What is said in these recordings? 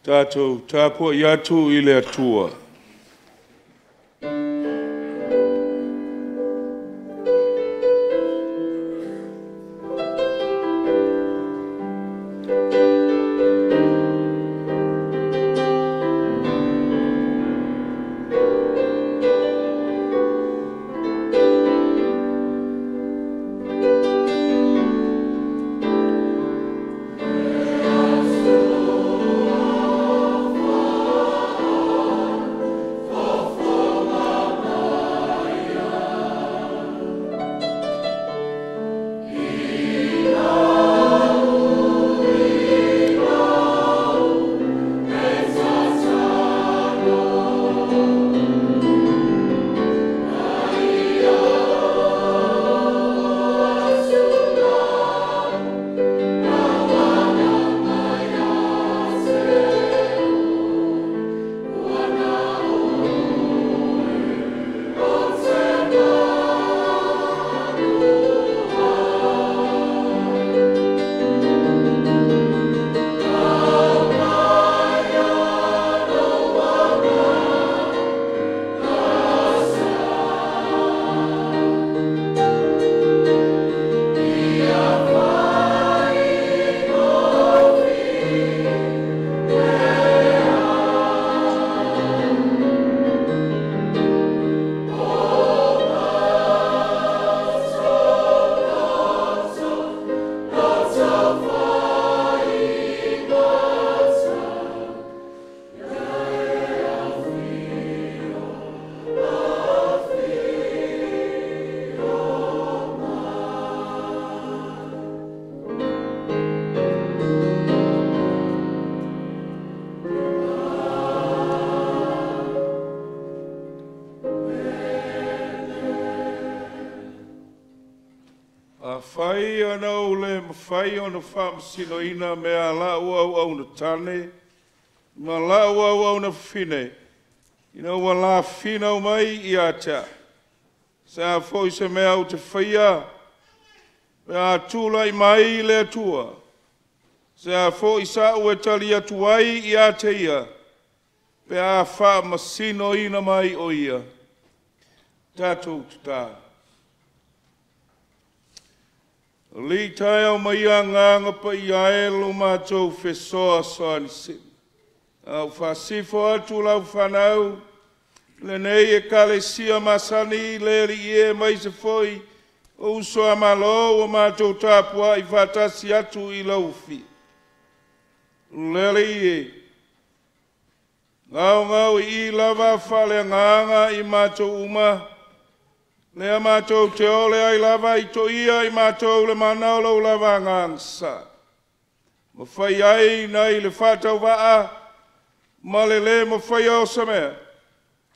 Tātou tāpua i atu i le atua. Whai ana o le mawhai o na whamasino ina mea la ua au na tane, ma la ua au na whine. Ina ua la whina o mai i atea. Sa fo se mea o te whaia, mea tūla i mai le atua. Sa fo sa ue tali atu ai i atea, pea whamasino ina mai o ia. Tātou tutaa. Li tai au mai a nganga pa i aelo mātou whesoa soani sin. Au whasifo atu lau whanau, le nei e kale sia masani le li e mai se foi, o uso a malo o mātou tāpua i whatasi atu i lau fi. Lele i e. Ngau i lava whale nganga i mātou uma, lea mātou te ole ai lava i to ia i mātou le manaulau lava ngangsa. Ma whai ai nei le whatau waa, ma le ma whai au sa mea.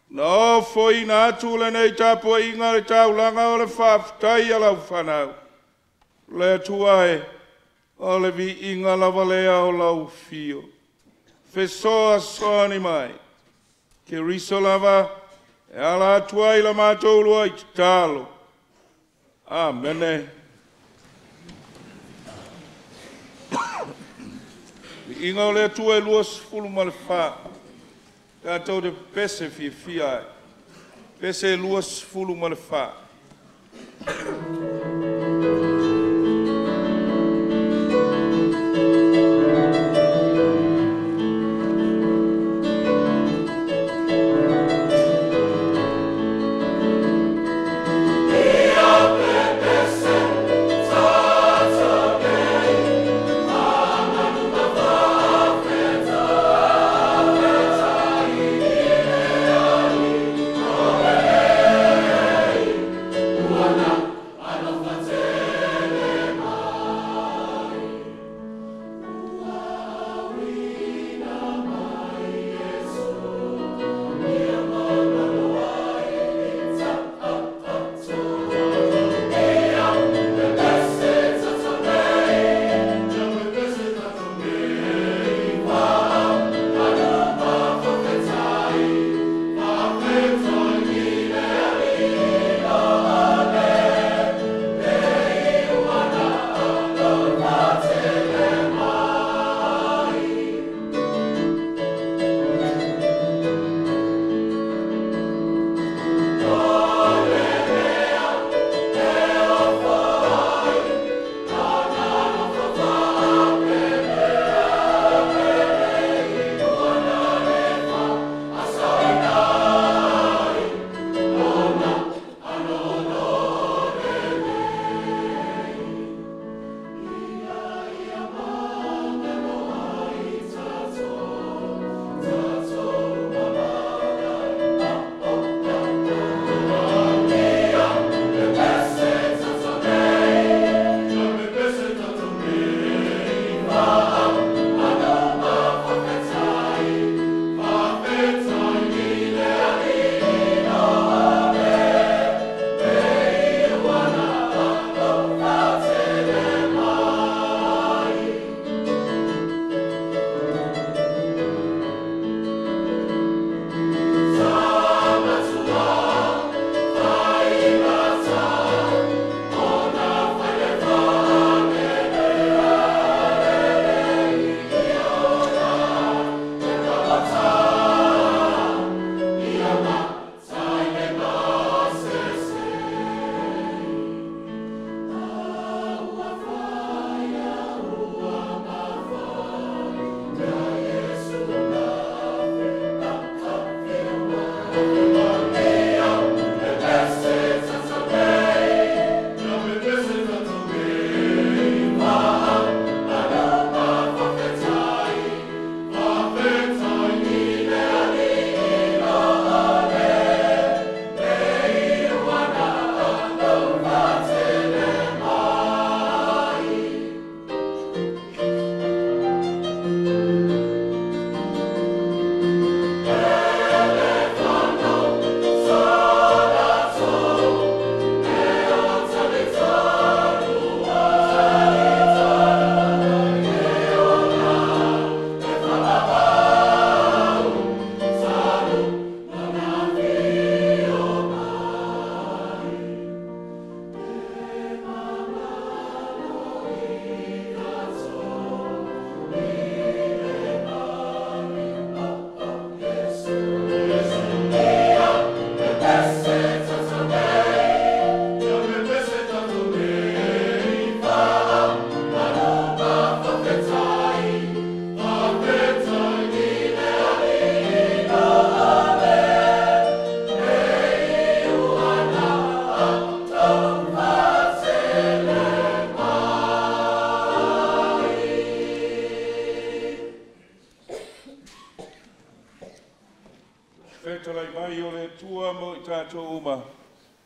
Na o fwoi na atu le nei tāpua inga le tau langa o le whaafitai a lau whanau. Le tuae, o le vi inga lava lea o lau fio. Whesoa soani mai, ke riso lava, e ala atua i la mātou lua i talo. Amene. Inga o le atua e lua sifulu ma le wha. Tātou de pese fi fiai. Pese e lua sifulu ma le wha.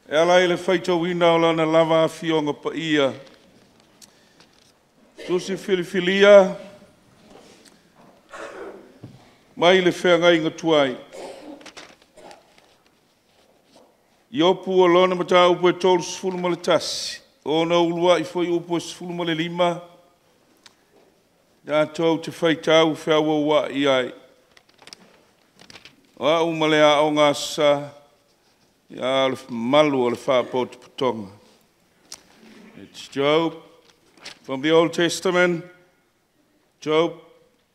E ala ele whaitau wina o lana lava a fionga pa ia. Tusi filifilia, mai le whea ngai ngā tuai. I opu o lona mata upo e tolu sifulu ma le tasi. O na ulua i foi upo e sifulu ma le lima. Ia tau te whaitau whea wawa i ai. O umalea o ngā sa. Ya Malu o le whāpō te putonga. It's Job from the Old Testament, Job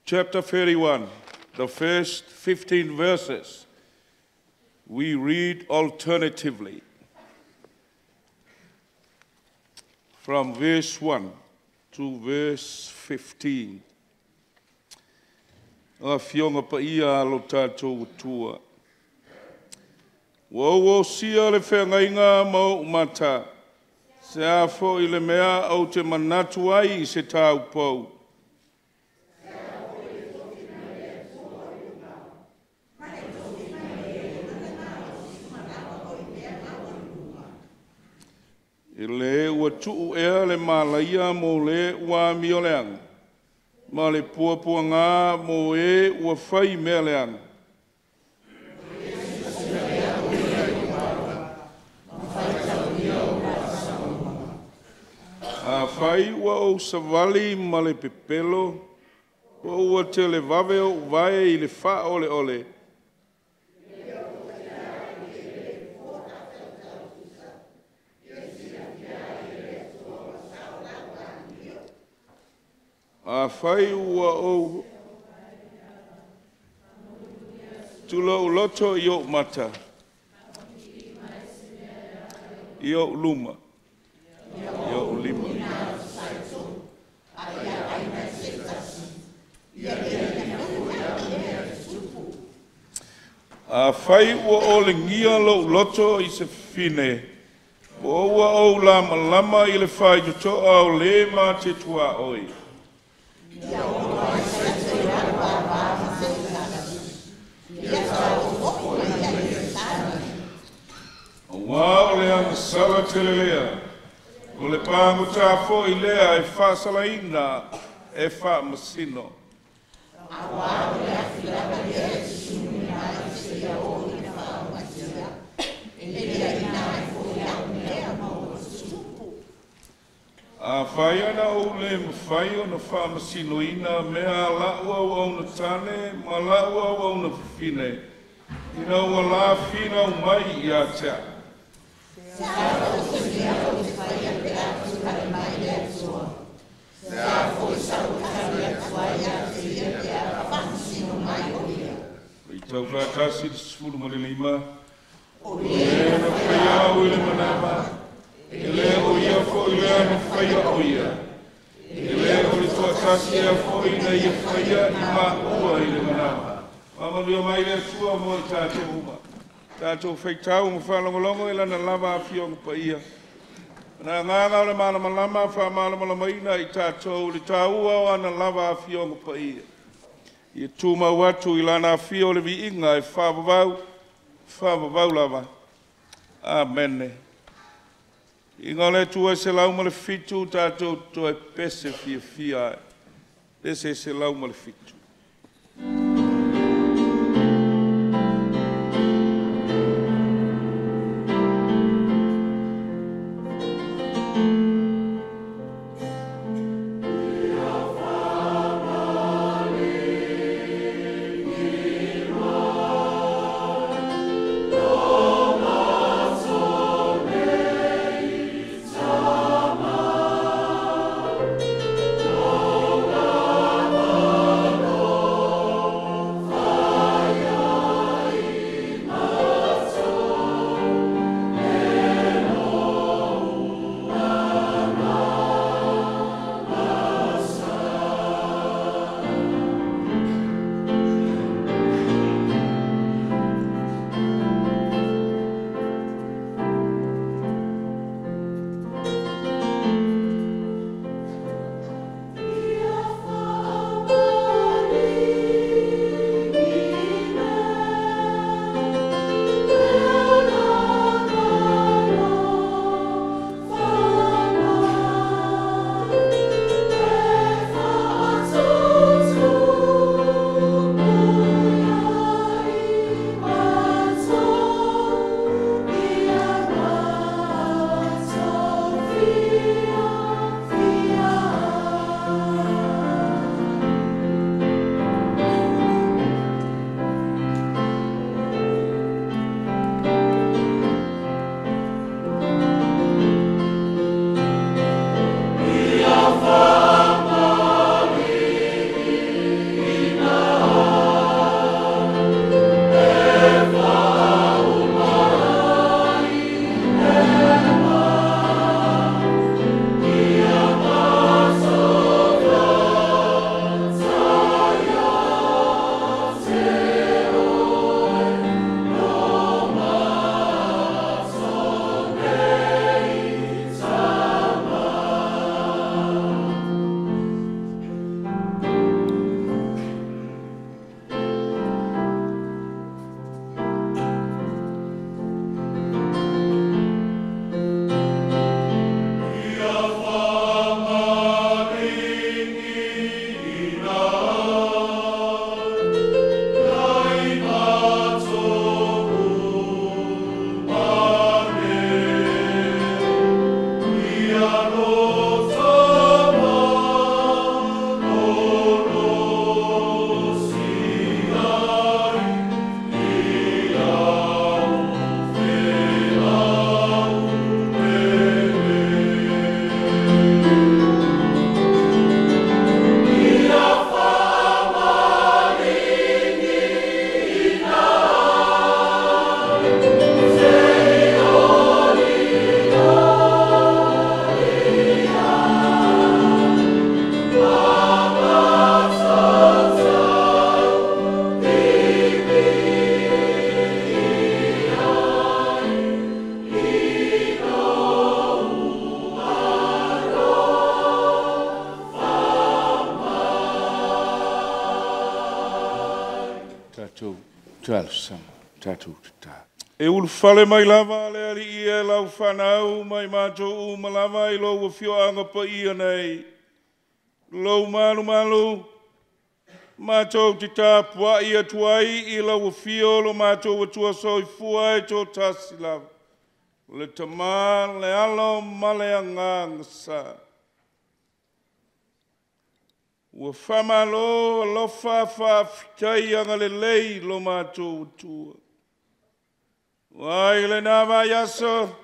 chapter 31, the first 15 verses. We read alternatively from verse 1 to verse 15. A fionga pa ia alo tātou tua. Wo sia le whengainga mau mata. Se a fo i le mea au te manatu ai I se tau pou. I le ua tuu ea le malaia mo le ua mio leanga. Ma le puapua ngā mo e ua whai mea leanga. A whai ua o savali ma le pepelo, ua te le vave o vae I le wha ole ole. A whai ua o tula o loto I o mata. I o luma. I o lima. A whai ua o le ngia lo loto I se fine. Ua o lama lama I le whai to au le ma te tua oi. Wa o le anga sala te lea. O le pāngu tā fo I lea e wha salaina e wha masino. A whai ana o le mawhai o na wha masino ina mea lau au na tane, ma lau au na whine. Ina ua la whina o mai I a tea. I tau whātasi te sifuru ma le lima. E na whaia o I le manama. E le o ia fo I le ana whaia o ia. E le o le tuatasi ea fo I na ia whaia I ma ua I le manama. Mama lua mai le tua mo I tātou uma. Tātou whaitau mo whalongolongo I lana lava a fionga pa ia. Na nganga o le malama lama wha malama lama ina I tātou le tāua o ana lava a fionga pa ia. I tūma watu I lana a fio le vi inga e whāwavau lava. Amen. I ngole tua se lau ma le fitu tātou to e pese fia fia. Ese se lau ma le fitu. Oh Tātou tālu sama, tātou tā. E ulu whale mai lava le ali I e lau whanau mai mātou malava I lau whioanga pa ia nei. Lau malu, mātou te tāpua ia tuai I lau whio lo mātou watua soi fuai tō tasi lava. Le tamā le alo male angangasa. Ua whamalo alofa whawhitai anga le lei lo mātou watua. Wai le nawa yaso,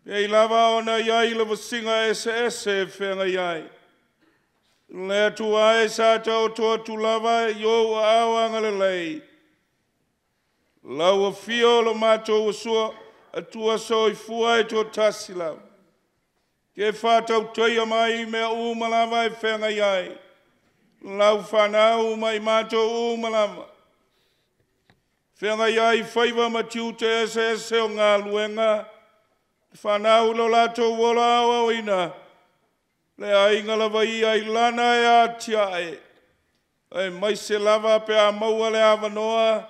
pei lava ona iai le wasinga SS e whenga iai. Le atua e sa tau toa tu lava yo awanga le lei. Lau a fio lo mātou wasua atua soi fuai tō tasi lau. Ke whātau toia mai mea umalava e whenga iai. Lau whanau mai mātou umalava. Whenga iai whaiva matiu te SS o ngā luenga. Whanau lo lātou wola awa ina. Le ainga lava ia I lana e atia e. Ai mai se lava pe a maua le awanoa.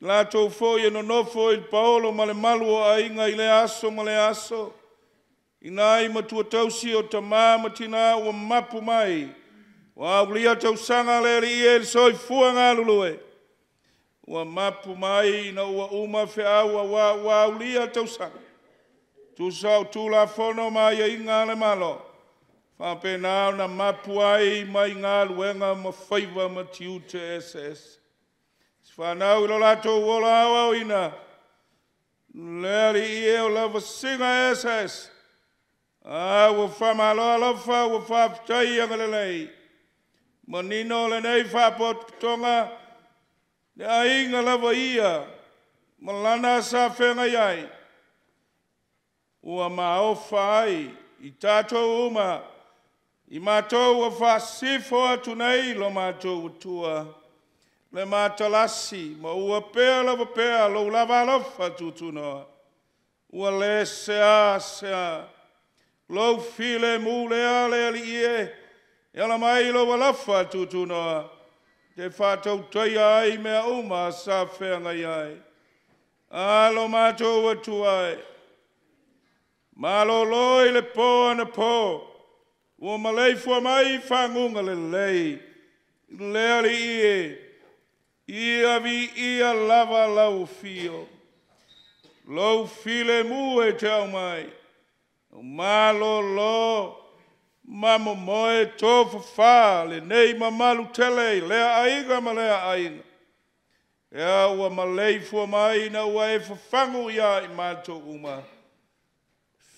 Lātou fōi e no nofo I paolo ma le malu o ainga I le aso ma le aso. Inai matua tausi o tamā matina ua mapu mai. Wa ulia tau sanga le ri e soi fua ngā lulue. Ua mapu mai na ua uma whea wa ulia tau sanga. Tu sau tu la fono mai e inga le malo. Whape nāo na mapu ai mai ngā luenga ma whaiva ma tiu te SS. Whanau ilo lato wola awa ina. Leri I e o lava singa SS. Ua whamalo alofa ua whawhitai anga le lei. Manino le nei whapot tonga. Ne ainga lava ia. Malana sa whenga iai. Ua maofa ai. I tātou uma. I mātou ua whasifo atu nei lo mātou utua. Le mātalasi. Ma ua pēa lava pēa. Lo lava alofa tutunoa. Ua le sea. Lo file mulea le ali ie. Yala mai lo walafa tutunoa. Te whātau taia ai mea uma sa whenga iai. Alo mātou atu ai. Malo loi le pō ana pō. Ua malei fua mai whangunga le lei. Le ali ie. Ia vi ia lava lau fio. Lo file mu e te au mai. Malo lo. Mamo moe tofu fa le nei mamalu tele. Lea aiga ma lea ainga. Ea ua malei fua mai na ua e whangu ia I mātou uma.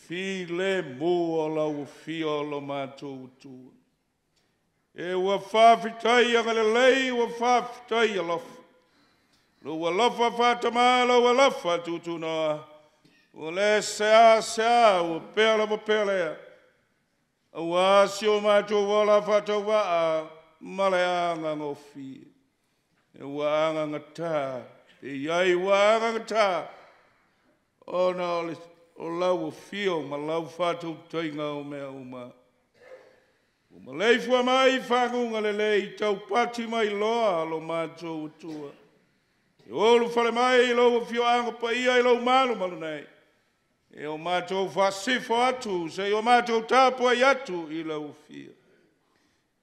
File mu o lau fio lo mātou utua. E ua whawhitai anga le lei ua whawhitai alofa. Lo ua lofa whatama lo ua lofa tutunoa. Ua le sea ua pēa lava pēa lea. Ua asio mātou wala whatau waa ma le anga ngofi. E ua anga ngata. E iai ua anga ngata. O na o lau o fio ma lau whatau tainga o mea uma. Ma leifua mai whangunga le lei tau pati mai loa lo mātou utua. E olu whale mai lo o fio anga pa ia I lo malu nei. E o mātou whasifo atu, se o mātou tāpua I atu I lau fio.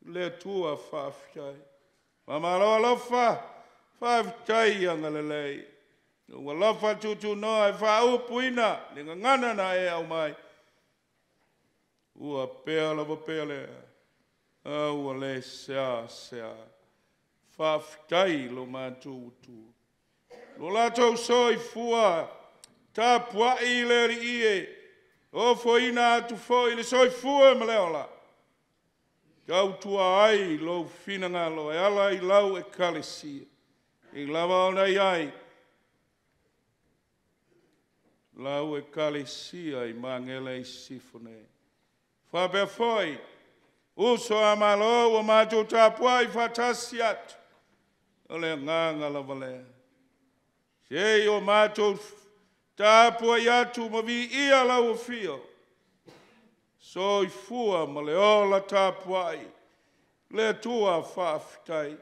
Le tua whawhitai. Mamalo alofa, whawhitai anga le lei. Ua lofa tutu noa e whaupu ina, ni ngana na e au mai. Ua pēa lava pēa lea. Ua le sea. Whawhitai lo mātou utu. Lo lātou soi fua, tā puai le ri ie. O fo ina atu fo I le soi fua ma leola. Kau tua ai lo finanga lo e ala I lau e kalesia. I lava ona iai. Lau e kalesia I Magele I Sisifo nei. Whapea foi. Uso amalo o mātou tāpua I whatasi atu. O le nganga lava lea. Se o mātou tāpua I atu ma vi ia lau o fio. So I fua ma le ola tāpua I. Le tua whawhitai.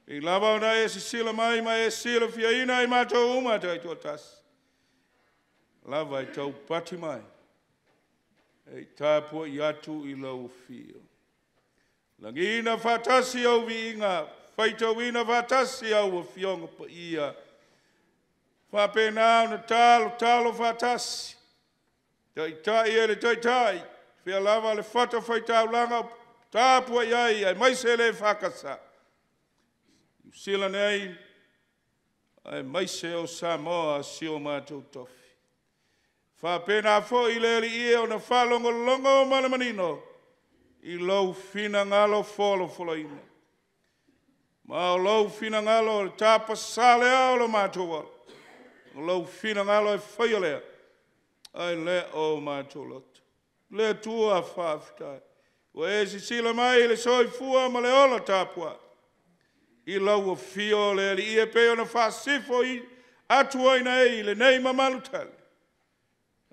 I lava ona e sisila mai ma e sila fiaina I mātou uma tai tō tas. Lava I tau pati mai. E tāpua I atu I lau fio. Langina whatasi au vi inga. Whaitawina whatasi au a fionga pa ia. Whapena na talo whatasi. Tai tai ele tai tai. Whia lava le whata whaitau langa. Tāpua iai ai maise le whakasa. Sila nei. Ai maise o Samoa sio mātou tofi. Whapena fo I le li ia o na whalongo longo malamanino. I lau fina ngalo folo ina. Ma o lau fina ngalo le tāpa sale au lo mātou wala. O lau fina ngalo e whaia lea. Ai le o mātou lotu. Le tua whaafitai. O e sila mai le soifua ma le ola tāpua. I lau o fio le li ia peo na Sisifo I atua ina e le nei ma Malu tale.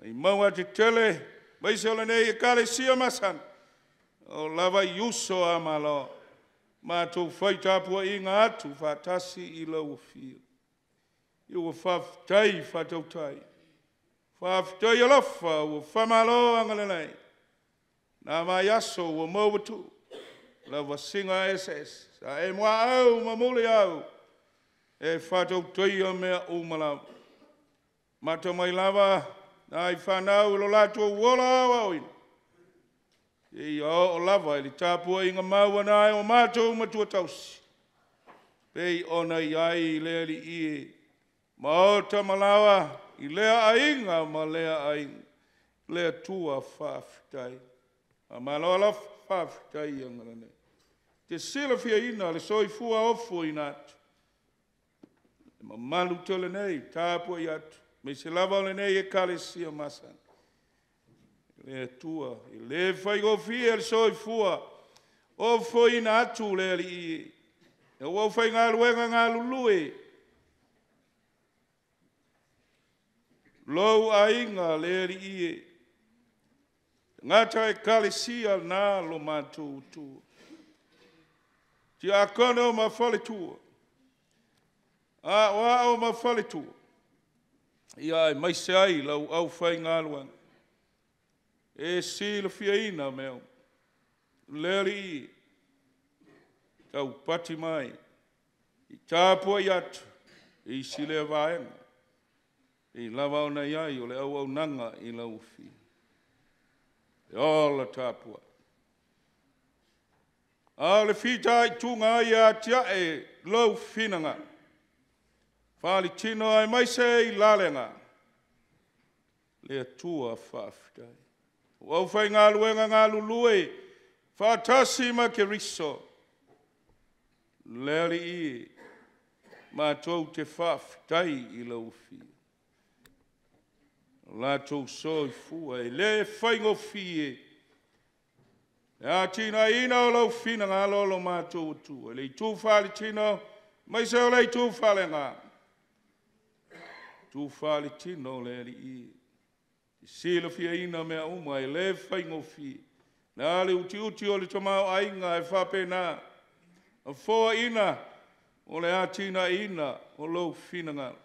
I maua te tele. Maise o le nei e kale sia masana. O lava iuso a malo. Mātou whai tāpua I ngā atu whātasi I lau o fio. I ua whaafitai whātautai. Whaafitai alofa ua whamalo angale nei. Nā mai aso ua mauatu. Lava singa SS. Sa e mua au mamuli au. E whātautai a mea umalau. Mata mai lava. Nā I whanau ilo lātua uola au au ina. E o lava ili tāpua I ngā maua nai o mātou matua tausi. Pei ona I ai lea li ie. Maota malawa I lea ainga ma lea ainga. Lea tua whaafitai. A maloala whaafitai angarane. Te sila fia ina le soifua ofu ina atu. Ma Malu tole nei tāpua I atu. Me se lava le nei e kale sia masana. Le tua, I le whai o fia le soifua, o fwoi na atu le li I. E o whai ngā luenga ngā lulue. Lou a inga le li I. Ngata e kale sia nā lo mātou tua. Ti a kone o ma whale tua. A wa o ma whale tua. Ia e maise ai lau au whai ngā luenga. E sila fiaina meo. Leri tau pati mai. I tāpua I atu. I sile vaenga. I lava o nei ai o le au nanga I lau fi. E ola tāpua. A le fita I tunga I atia e lau finanga. Whali tino ai maise I lalenga. Le tua whaafitai. Wau whai ngā luenga ngā lulue, whātasi ma ke riso. Leri I, mātou te whaafitai I lau fi. Lātou soi fua e le whaingo fi e. E a tina ina o lau fina ngā lolo mātou tu. E le tū whāli tino, mai se o le tū whale ngā. Tū whāli tino leri I. Sila fia ina mea uma e le whaingo fi. Nā le uti o le tomau ainga e whapena. A whoa ina o le atina ina o lau finanga.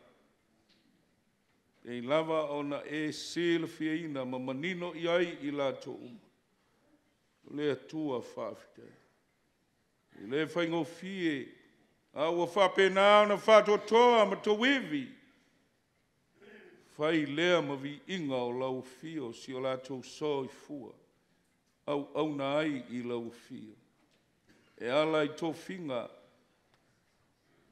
E lava ona e sila fia ina ma manino iai I lato uma. Le atua whawhita. I le whaingo fi e. A ua whapena ona whatotoa ma to wivi. Whai lea ma vi inga o lau fio si o lātou soi fua. Au na ai I lau fio. E ala I tō whinga.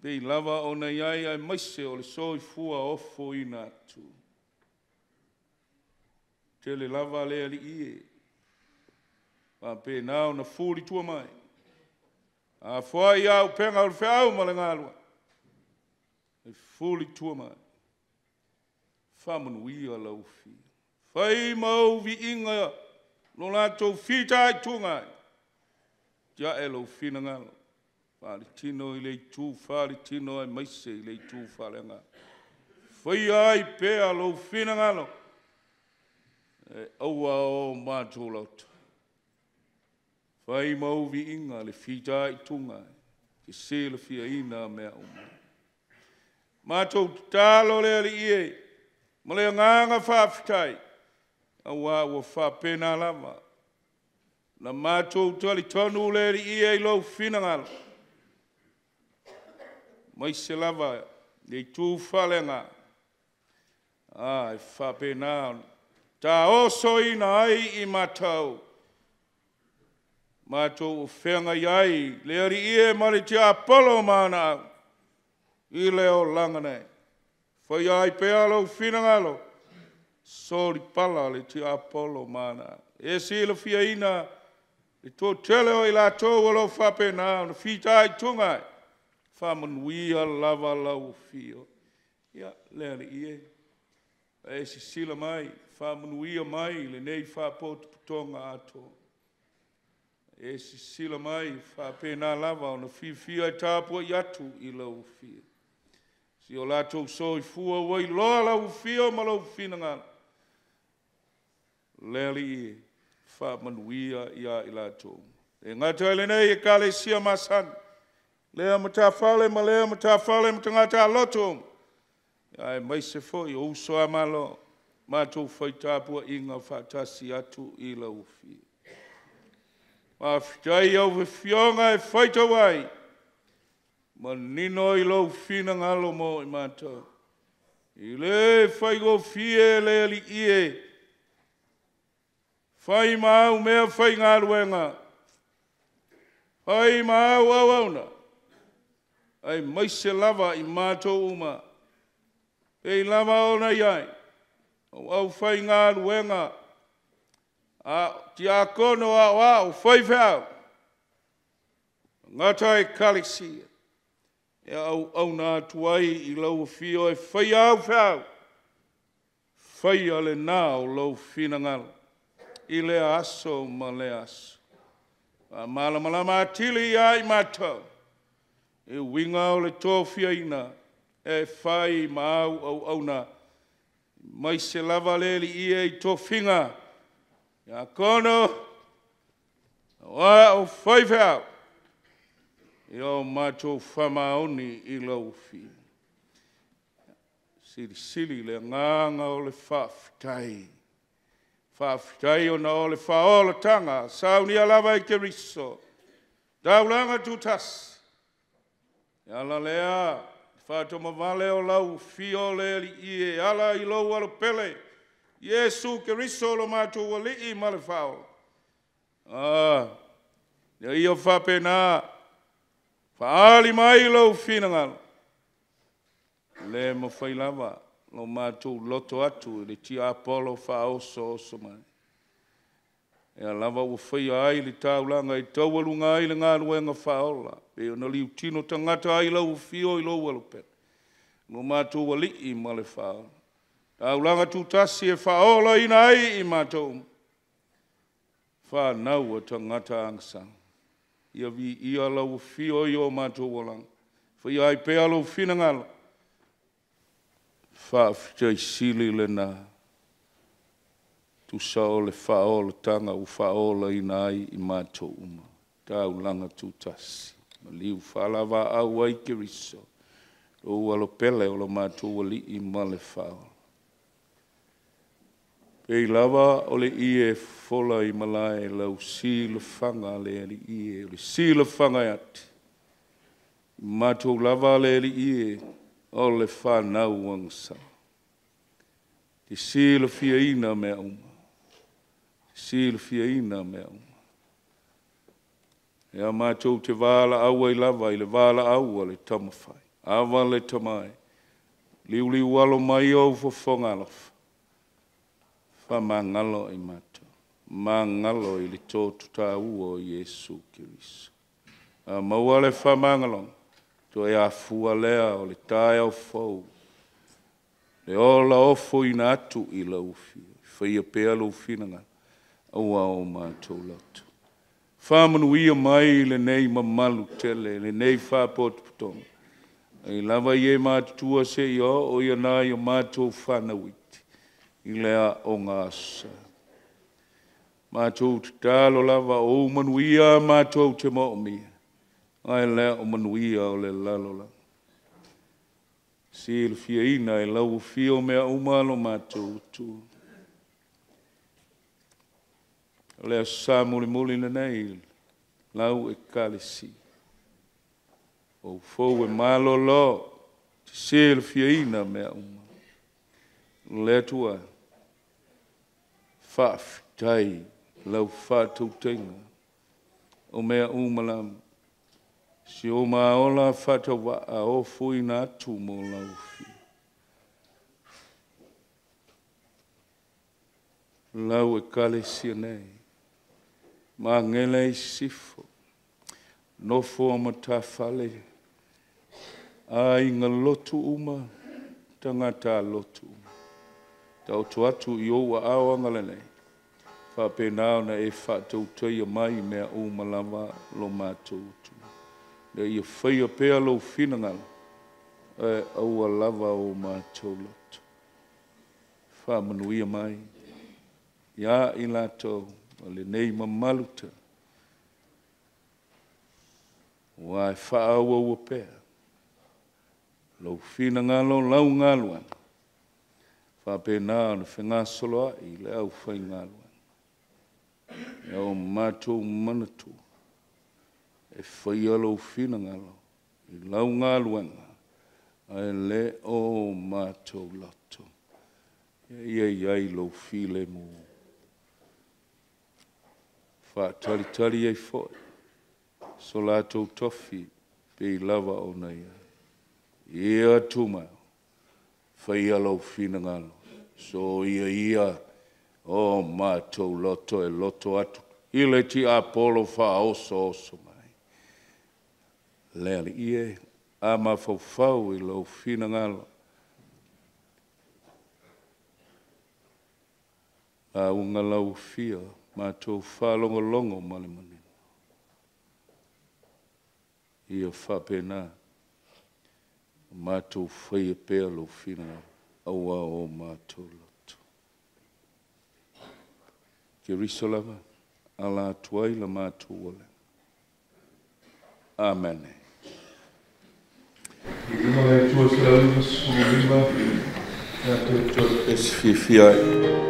Pei lava o na iai ai maise o le soi fua ofo ina atu. Te le lava lea li ie. Pa pe nao na furi tua mai. A whai au penga o le whiau ma le ngālua. E furi tua mai. Whamanuia lau fi. Whai mau vi inga no lātou whita I tungai. Tia e lau whina ngalo. Whāli tino I lei tū, whāli tino ai maise I lei tū whāle ngā. Whai ai pēa lau whina ngalo. E aua o mātou lauta. Whai mau vi inga le whita I tungai. Ki sila fia ina mea uma. Mātou tālo lea li ie. Ma lea nganga whaafitai. Awa ua whapena lama. Na mātou tali tonu lea li ie i lau whinangalo. Mai se lava. Nei tū whalenga. Ai whapena. Tā oso ina ai I mātou. Mātou whenga iai. Lea li ie mari te apolo mana au. I leo langa nei. Whai ai pea lau whinangalo. Sori pala le te apolo mana. E si la fia ina. E tō tele o I la tō walo whapena. Na whitai tungai. Whamanuia lava lau fio. Ia, lea li ie. E si sila mai. Whamanuia mai. Le nei whapoto putonga ato. E si sila mai. Whapena lava. Na whiwhia I tāpua I atu I lau fio. Si o lātou soi fua wai loa lau fio ma lau whinanga. Leli I whamanuia ia I lātou. E ngata ele nei e kale sia masan. Lea mata whale ma lea mata whale ma tangata loto. Ia e maise foi o uso a malo. Mātou whai tāpua inga whatasi atu I lau fio. Ma whitai au whiwhionga e whaita wai. Ma nino I lau whina ngalo mo I mātou. I le whai go fie le li ie. Whai mau mea whai ngā ruenga. Whai mau au auna. Ai maise lava I mātou uma. Pei lava ona iai. Au whai ngā ruenga. Ti a kono a wau whai whau. Ngata e kalisia. E au nā tuai I lau whio e whai au whau. Whai ale nā o lau whinangalo. I le aso ma le aso. Malamalama atili ai mātou. E winga o le tōwhia ina. E whai mau au na. Mai se lava le li ia I tō whinga. Ia kono. Wa o whai whau. Ia mātou whamaoni I lau whio. Sili le nganga o le whawhitai. Whawhitai o na o le whaola tanga. Sauniga lava I te riso. Taulanga tutas. Ia la lea. Whātoma vale o lau whio le li ie. Ala I lau alo pele. Iesu ke riso lo mātou wa li I ma le whaola. Ia ia whapena. Whaali mai lau whinangalo. Le mo whai lava. Lo mātou loto atu. Le ti apolo whaoso oso mai. Ea lava ua whai ai le taulanga. I taualunga ai le ngā ruenga whaola. E ona liu tino tangata ai lau whio I lau walupet. Lo mātou wali I ma le whaola. Taulanga tūtasi e whaola ina ai I mātou. Whanau a tangata angsang. Ia vi ia lau whio I o mātou walang. Whai ai pea lau whinangalo. Whawhitai sili le nā. Tu sao le whaola tanga u whaola ina ai I mātou uma. Tau langa tūtasi. Ma liu whalawa au ai ke riso. O alo pele o lo mātou wali I ma le whaola. Pei lava o le ie fola I malai lau si le whanga le ali ie. Le si le whanga ati. Mātou lava le ali ie o le whanau wangsa. Te si le fia ina mea uma. Si le fia ina mea uma. Ea mātou te wāla aua I lava I le wāla aua le tamawhai. Awa le tamai. Liu walo mai au whafonga alofa. Whamangalo I mātou. Mangalo I le tōtu tā ua o Iesu Kiriso. Maua le whamangalo. To e a fua lea o le tae au fau. Le ola ofo ina atu I lau fia. Whaia pea lau whinanga. Aua o mātou lotu. Whamanuia mai le nei mamalu tele. Le nei whapotu putonga. I lava I e mātua se I o ia nā I o mātou whanawiti. I lea o ngā asa. Mātou te tālo lava o manuia mātou te mo'omia. ai lea o manuia o le lalola. Si le fiaina e lau fio mea umalo mātou tu. Lea sa muli na nei, lau e kalesi. O fou e malo lo, si le fiaina mea uma. Lea tua, whaafitai, lau whātou tenga. O mea umalam, si o maola whātou wa a o fui nā tu mō lau fi. Lau e kalesi nei. Magele i Sisifo, nofo o matawhale, ai ngā lotu uma, tangata lotu uma. Tau tuatu i o wa awanga lene, whapena na e whātou teia mai mea o malama lo mātou tu. Le ia whaia pēa lo whinangala, e aua lava o mātou lotu. Whamanuia mai, ia i lātou, le nei mamaluta. Wai whaaua ua pēa. Lau whina ngalo lau ngaluan. Whapena na whenga soloa i le au whai ngaluan. E o mātou manatu. E whaia lau whina ngalo i lau ngaluan. Ai le o mātou loto. Ia iai lau while mu. Tali ai foi. So lātou tofi pe lava o nei. Ia tuma. Whaia lau whina ngalo. So ia o mātou loto e loto atu. Ile ti Apollo wha oso mai. Lele ie a mawhau i lau whina ngalo. A unga lau whia. Mātou whalongolongo male mani. Ia whapena. Mātou whaia pēa lo whina. Aua o mātou loto. Ke risolava. Ala tuai la mātou ole. Amen. I kima le tua sa lima sumima. Ia te tua esfifiai. Amen.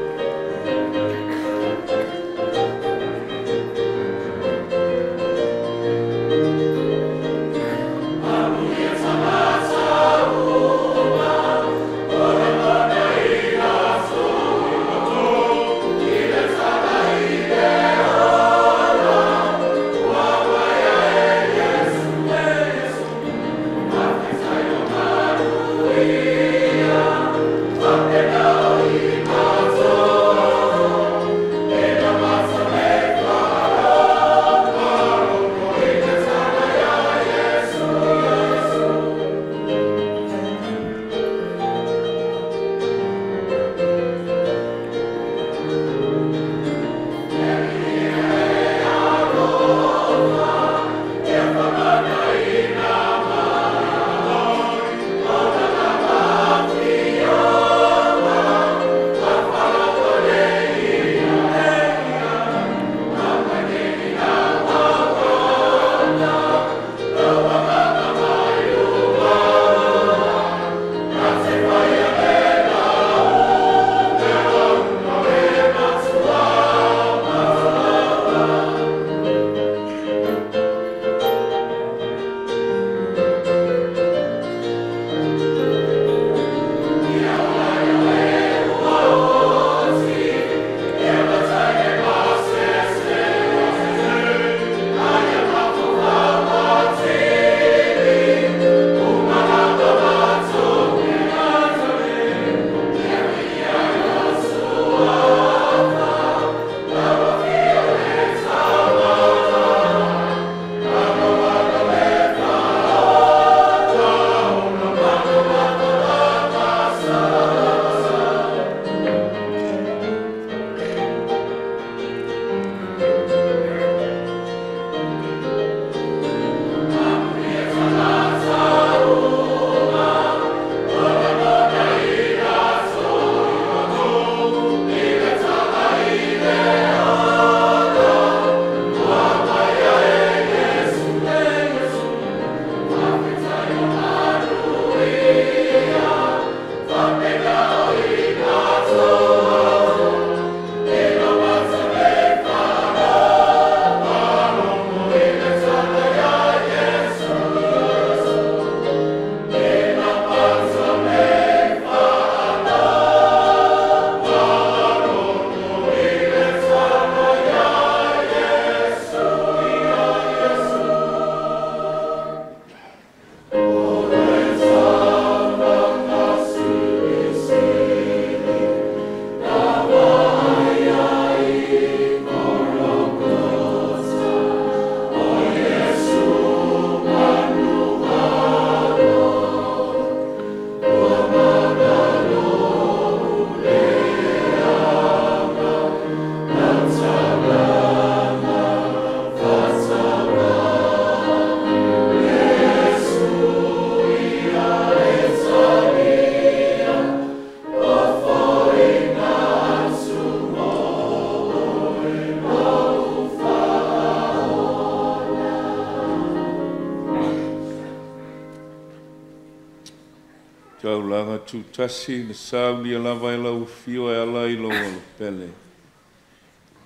Taulanga tutasi na sauli lava ila ufio e ala ilo ala pele.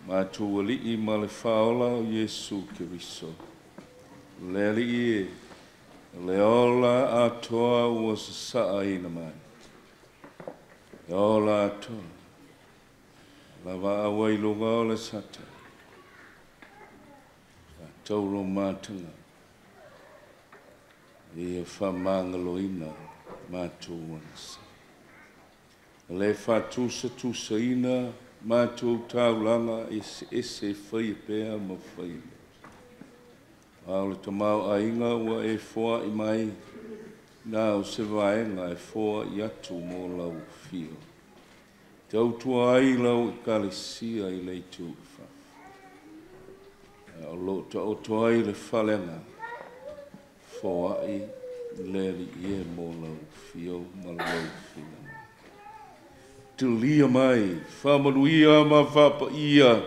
Mātou ali I ma le whaola o Yesu Kiriso. Le ali e, le ola atoa ua sa saa ina mai. Le ola atoa. Lava awa ilonga o le sata. Tauro mātanga. Ia whamangalo ina mātou ansa. Le whatusa ina mātou taulanga ese whai pēa ma whai. Aole tamau ainga ua e whoa I mai nā o se vaenga e whoa I atu mō lau whio. Te autua ai lau I kalesia I leitu wha. O lo ta autua ai le whalenga whoa I leri I mō lau whio ma lau whio. Te lia mai, whamanuia ma whapa ia,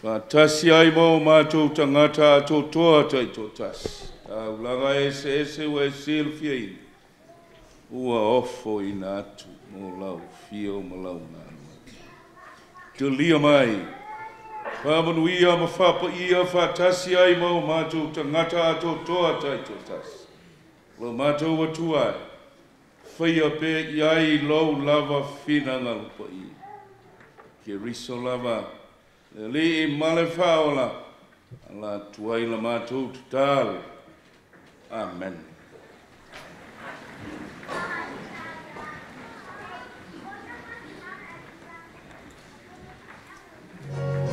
whatasi ai mau mātou tangata ato toa tai to tasi. Tau langa ese ua e silfia ini. Ua ofo ina atu, mō lau whio ma lau nāna. Te lia mai, whamanuia ma whapa ia, whatasi ai mau mātou tangata ato toa tai to tasi. Lo mātou watuai. Whaia pe iai lau lava whina ngalupa I. Ke riso lava, le li I male whaola, ala tuai la mātou tutale. Amen. Yeah.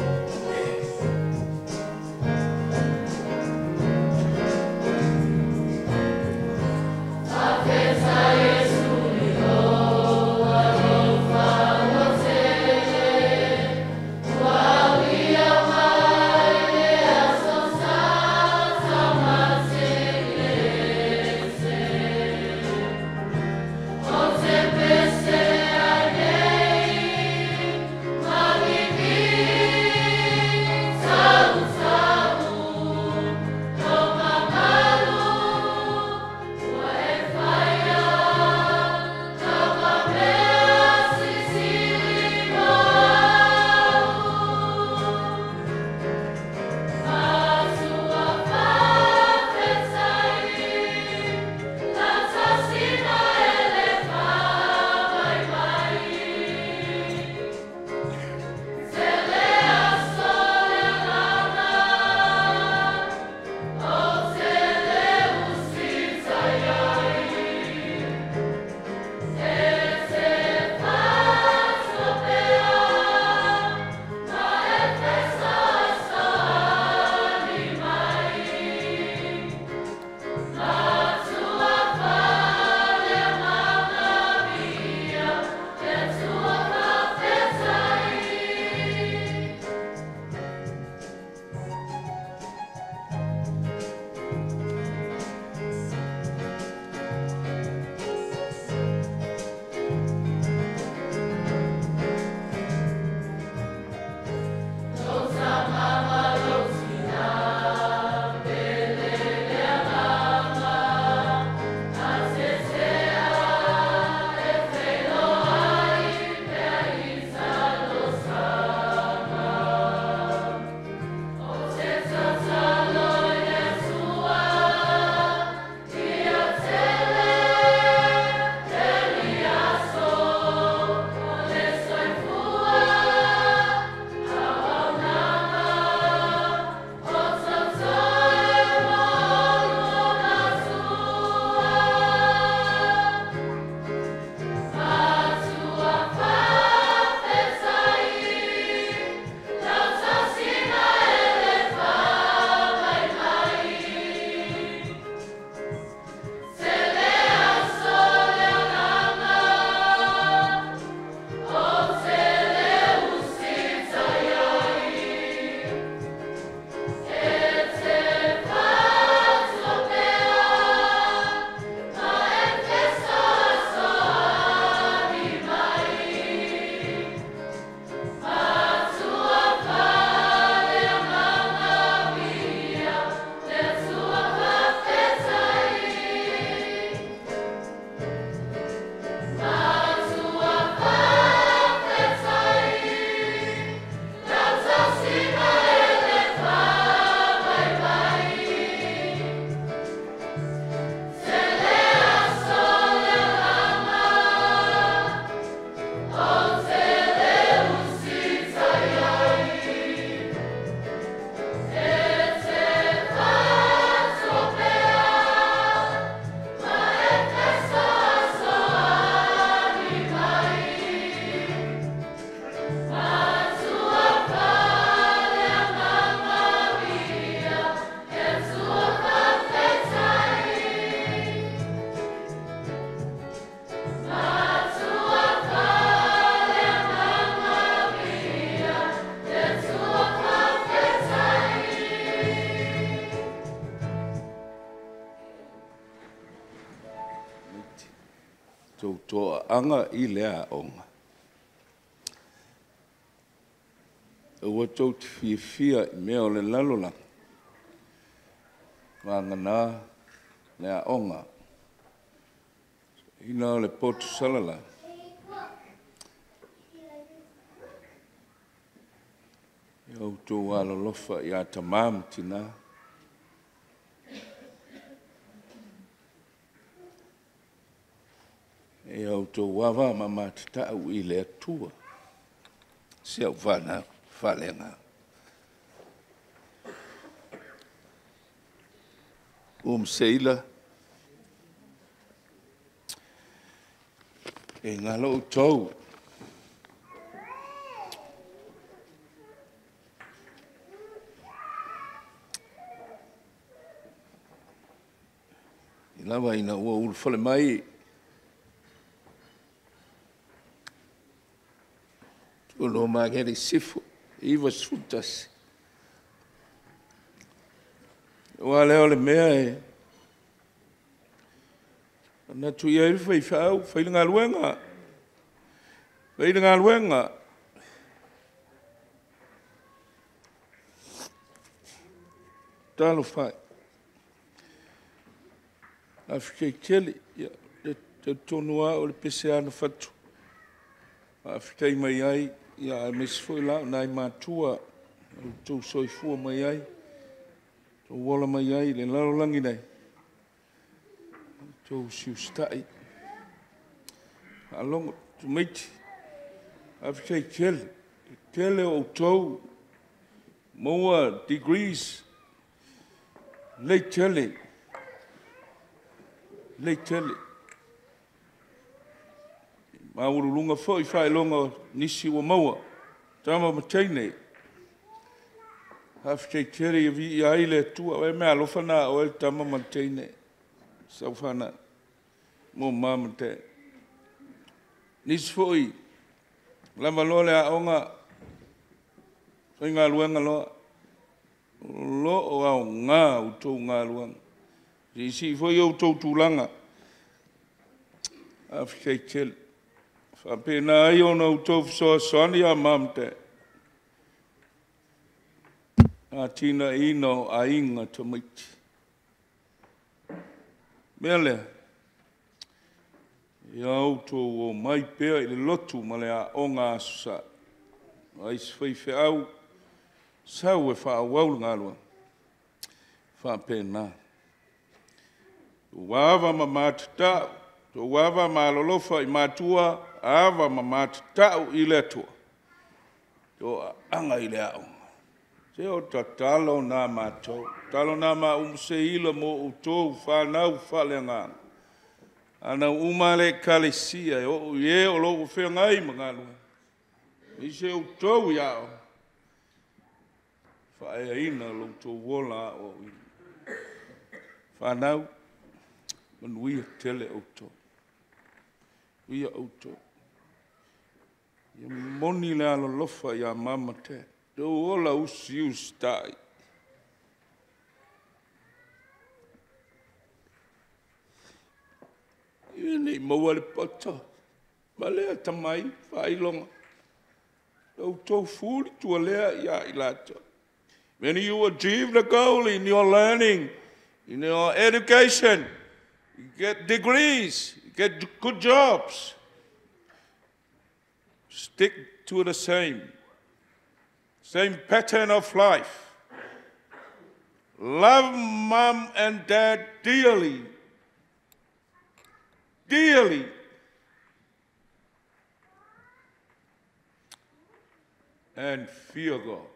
tau toa anga I lea onga. Ua tau te fia I mea o le lalola. Wangana lea onga. Ina o le potu salala. Iau tau wala lofa I a tamam tina. Iau tau wawa mama tatau I le atua. Siau vana falenga. Seira. E ngalo tau. I lawa ina ua ulufale mai. Tuolo Magele Sisifo. Iwa sutas. Ua leo le mea e. Na tu ia I whaiwhau, whainga luenga. Whainga luenga. Talo whai. A whikei tele, te tonua o le pese ana whatu. A whikei mai ai, ia a mesi fwoi lau, nai mātua. Tau soifua mai ai. Tau wola mai ai, le lalolangi nei. Tau siustai. Alonga, tu meiti. Afrikai tele. Tele o tau. Moa degrees. Lei tele. Lei tele. Maurulunga foi fai longa nisi wa maua. Tama mataine. Afrikai tele I vi I aile tua. E mea lofana o el tama mataine. Saufana mo mama te nis foi lama lo le aonga foi nga luanga lo o au nga u to nga luanga si foi o to tulanga afikekel fa pena ai ona u to so sonia mamte atina ino ainga to miti Mele, iau tō o mai pēr I le lotu ma le a o ngā susa. Ai se whai au, sau e wha awau ngā lua. Wha pēnā. Tō wawa ma mātutau, tō wawa ma lolofa I mātua, awa ma mātutau I le atua. Tō anga I le a o. Se o ta talo nā mātou. Talo nā mā umseila mo o tōu whanau whalenga. Ana umale kalesia. O ye o logo whengai mga lua. I se o tōu iao. Whaea ina lo tō wola o ina. Whanau. Manuia tele o tō. Ia o tō. Ia moni le alo lofa ia mama te. Do ola usi ustai. Ini maua le pata. Malea tamai, whailonga. Do tō furi tua lea ia ilata. When you achieve the goal in your learning, in your education, you get degrees, you get good jobs. Stick to the same pattern of life. Love mom and dad dearly. Dearly. And fear God.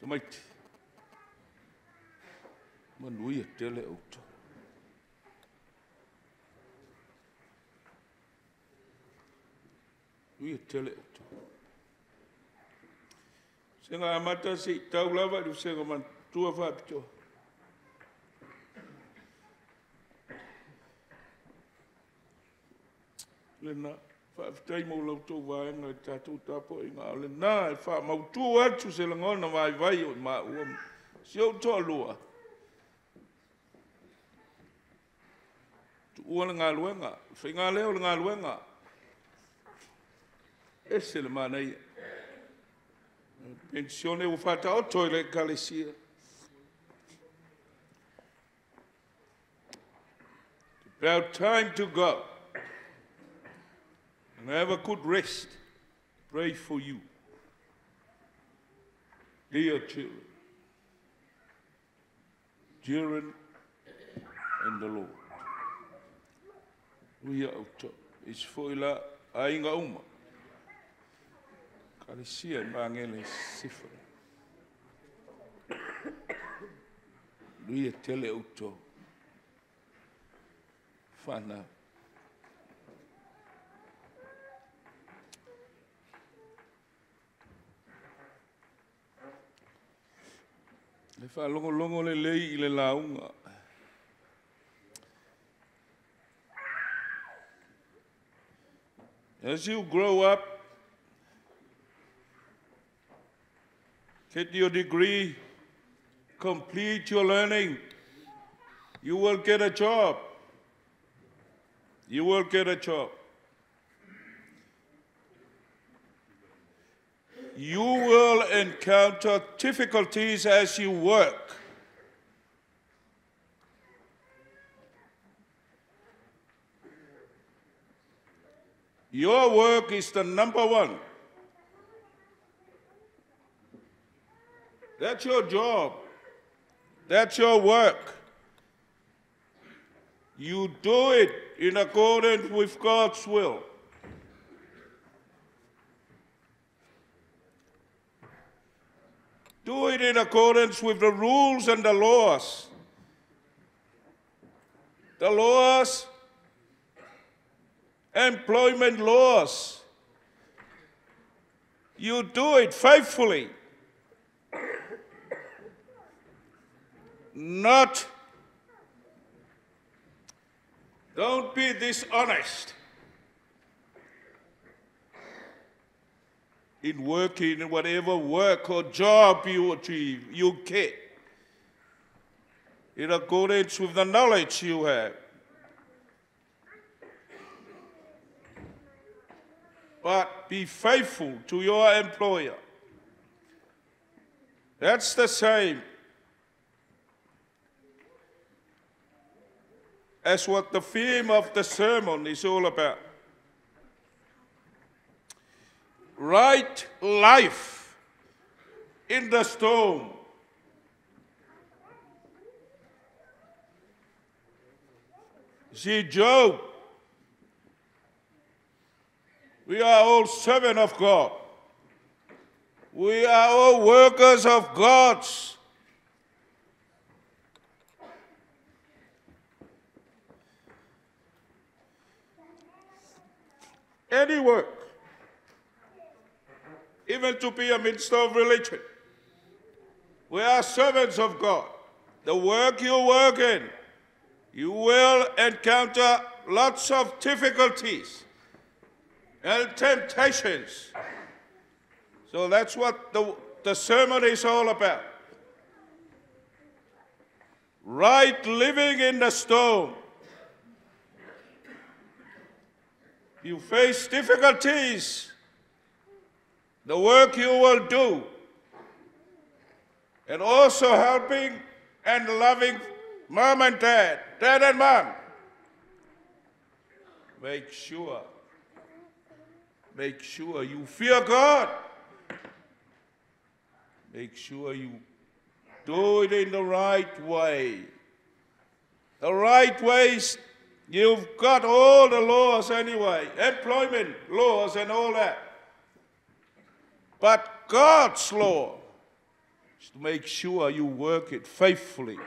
Tamaiti. Manuia tele auto. Nuia tele auto. Senga amata si tau lava du senga man tua whapito. Lena, whapitei mo lau tō wāenga I tātou tāpo I ngā lena, e wha mautu atu se langona vai o mā uam. Si au tō lua. ua le ngā luenga, whinga leo le ngā luenga. E se le manei. Penisione ua whātau toile kalesia. About time to go. And have a good rest. Pray for you. Dear children. Children and the Lord. We are out. It's for la ainga uma. Kalesia Magele Sisifo. We are tele auto. Fana. Le fa longo le lei I le launga. As you grow up, get your degree, complete your learning, you will get a job. You will get a job. You will encounter difficulties as you work. Your work is the number one. That's your job. That's your work. You do it in accordance with God's will. Do it in accordance with the rules and the laws. The laws, employment laws. You do it faithfully. Don't be dishonest in working in whatever work or job you achieve, you get, in accordance with the knowledge you have. But be faithful to your employer. That's the same as what the theme of the sermon is all about. Right life in the storm. See, Job, we are all servants of God. We are all workers of God's. Any work, even to be a minister of religion, we are servants of God. The work you work in, you will encounter lots of difficulties and temptations. So that's what the sermon is all about. Right living in the storm. You face difficulties, the work you will do, and also helping and loving mom and dad and mom. Make sure you fear God. Make sure you do it in the right way. The right ways. You've got all the laws anyway, employment laws and all that. But God's law is to make sure you work it faithfully.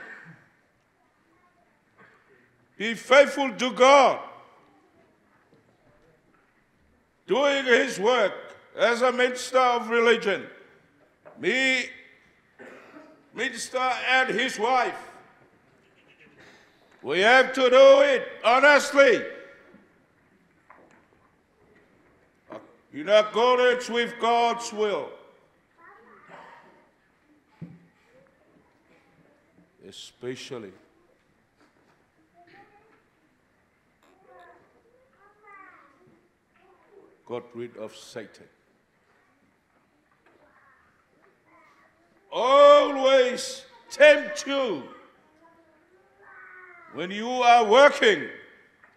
Be faithful to God, doing His work as a minister of religion. Me, minister and his wife. We have to do it honestly, in accordance with God's will. Especially got rid of Satan. Always tempt you when you are working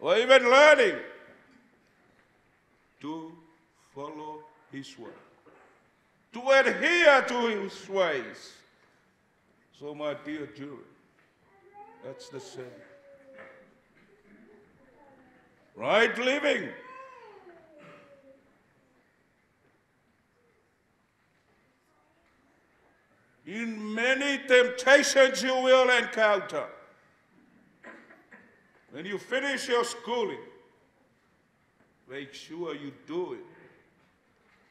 or even learning to follow his word, to adhere to his ways. So my dear children, that's the same. Right living. In many temptations you will encounter. When you finish your schooling, make sure you do it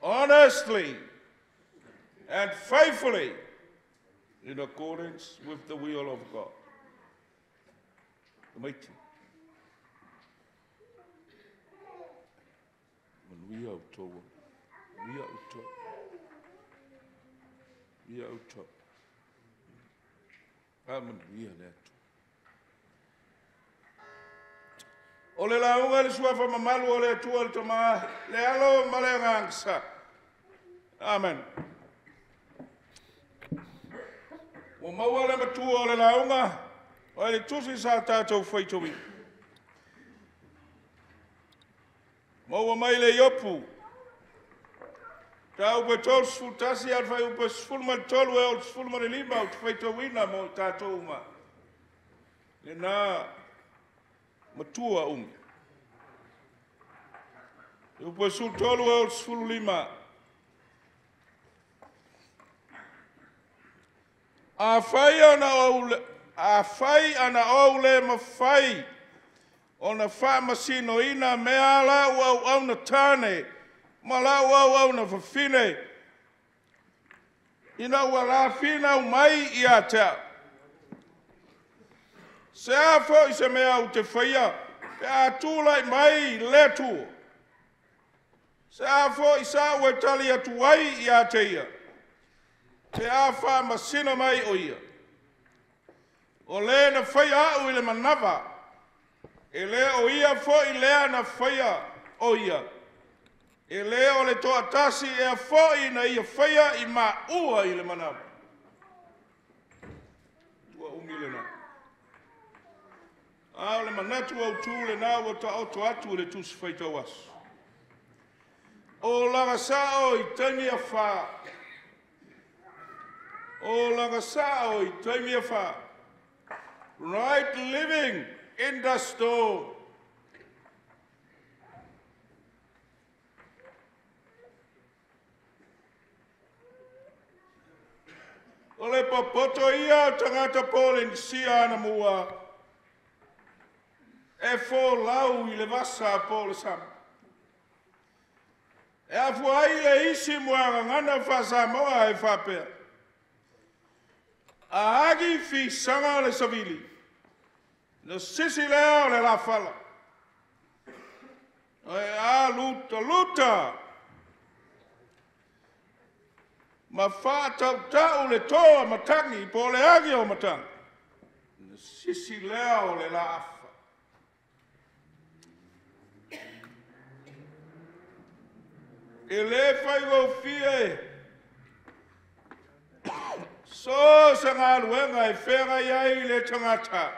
honestly and faithfully in accordance with the will of God. Mighty. When we are told, Amen. We are there. Ole la unga le suafa mamalu ole tua toma le alo malengangsa. Amen. O maua le matua ole la unga ole tusi sa tātou whaitowi. Maua mai le iopu. Tau pe tol sfutasi al fai upe sfulma tolu e o sfulma le lima o whaitowina mo tātou uma. Le nā matua upe sul tolu e o sfulu lima. A fai ana oule ma fai ona wha masino ina mea la au na tane ma la au na whawhine ina ua la whina mai I a tea. Se a fo I se mea u te whaia pe a tūlai mai le tū. Se a fo I sa ue tali atu ai I a te ia. Te a wha masino mai o ia. O le na whaia au I le manawa. E le o ia fo I lea na whaia o ia. E le o le toa tasi e a fo I na ia whaia I ma ua I le manawa. Tua umile na. A le manatu au tū le nā o ta auto atu le tūsi whaitau asu. O langa sao I taimi a wha. O langa sao I taimi a wha. Right living in the storm. O le papoto ia tangata pole ni sia ana mua. E fo lau I le vasa pole sam. E afu ai le isi mua ngana fasa moa e whapea. A agi fi sanga le savili. No sisi leo le la fala. A luta. Ma fa tau le toa matangi po le agi o matangi. No sisi leo le la afa. E le fai go fie. So sa ngā luenga e whenga iai le tangata.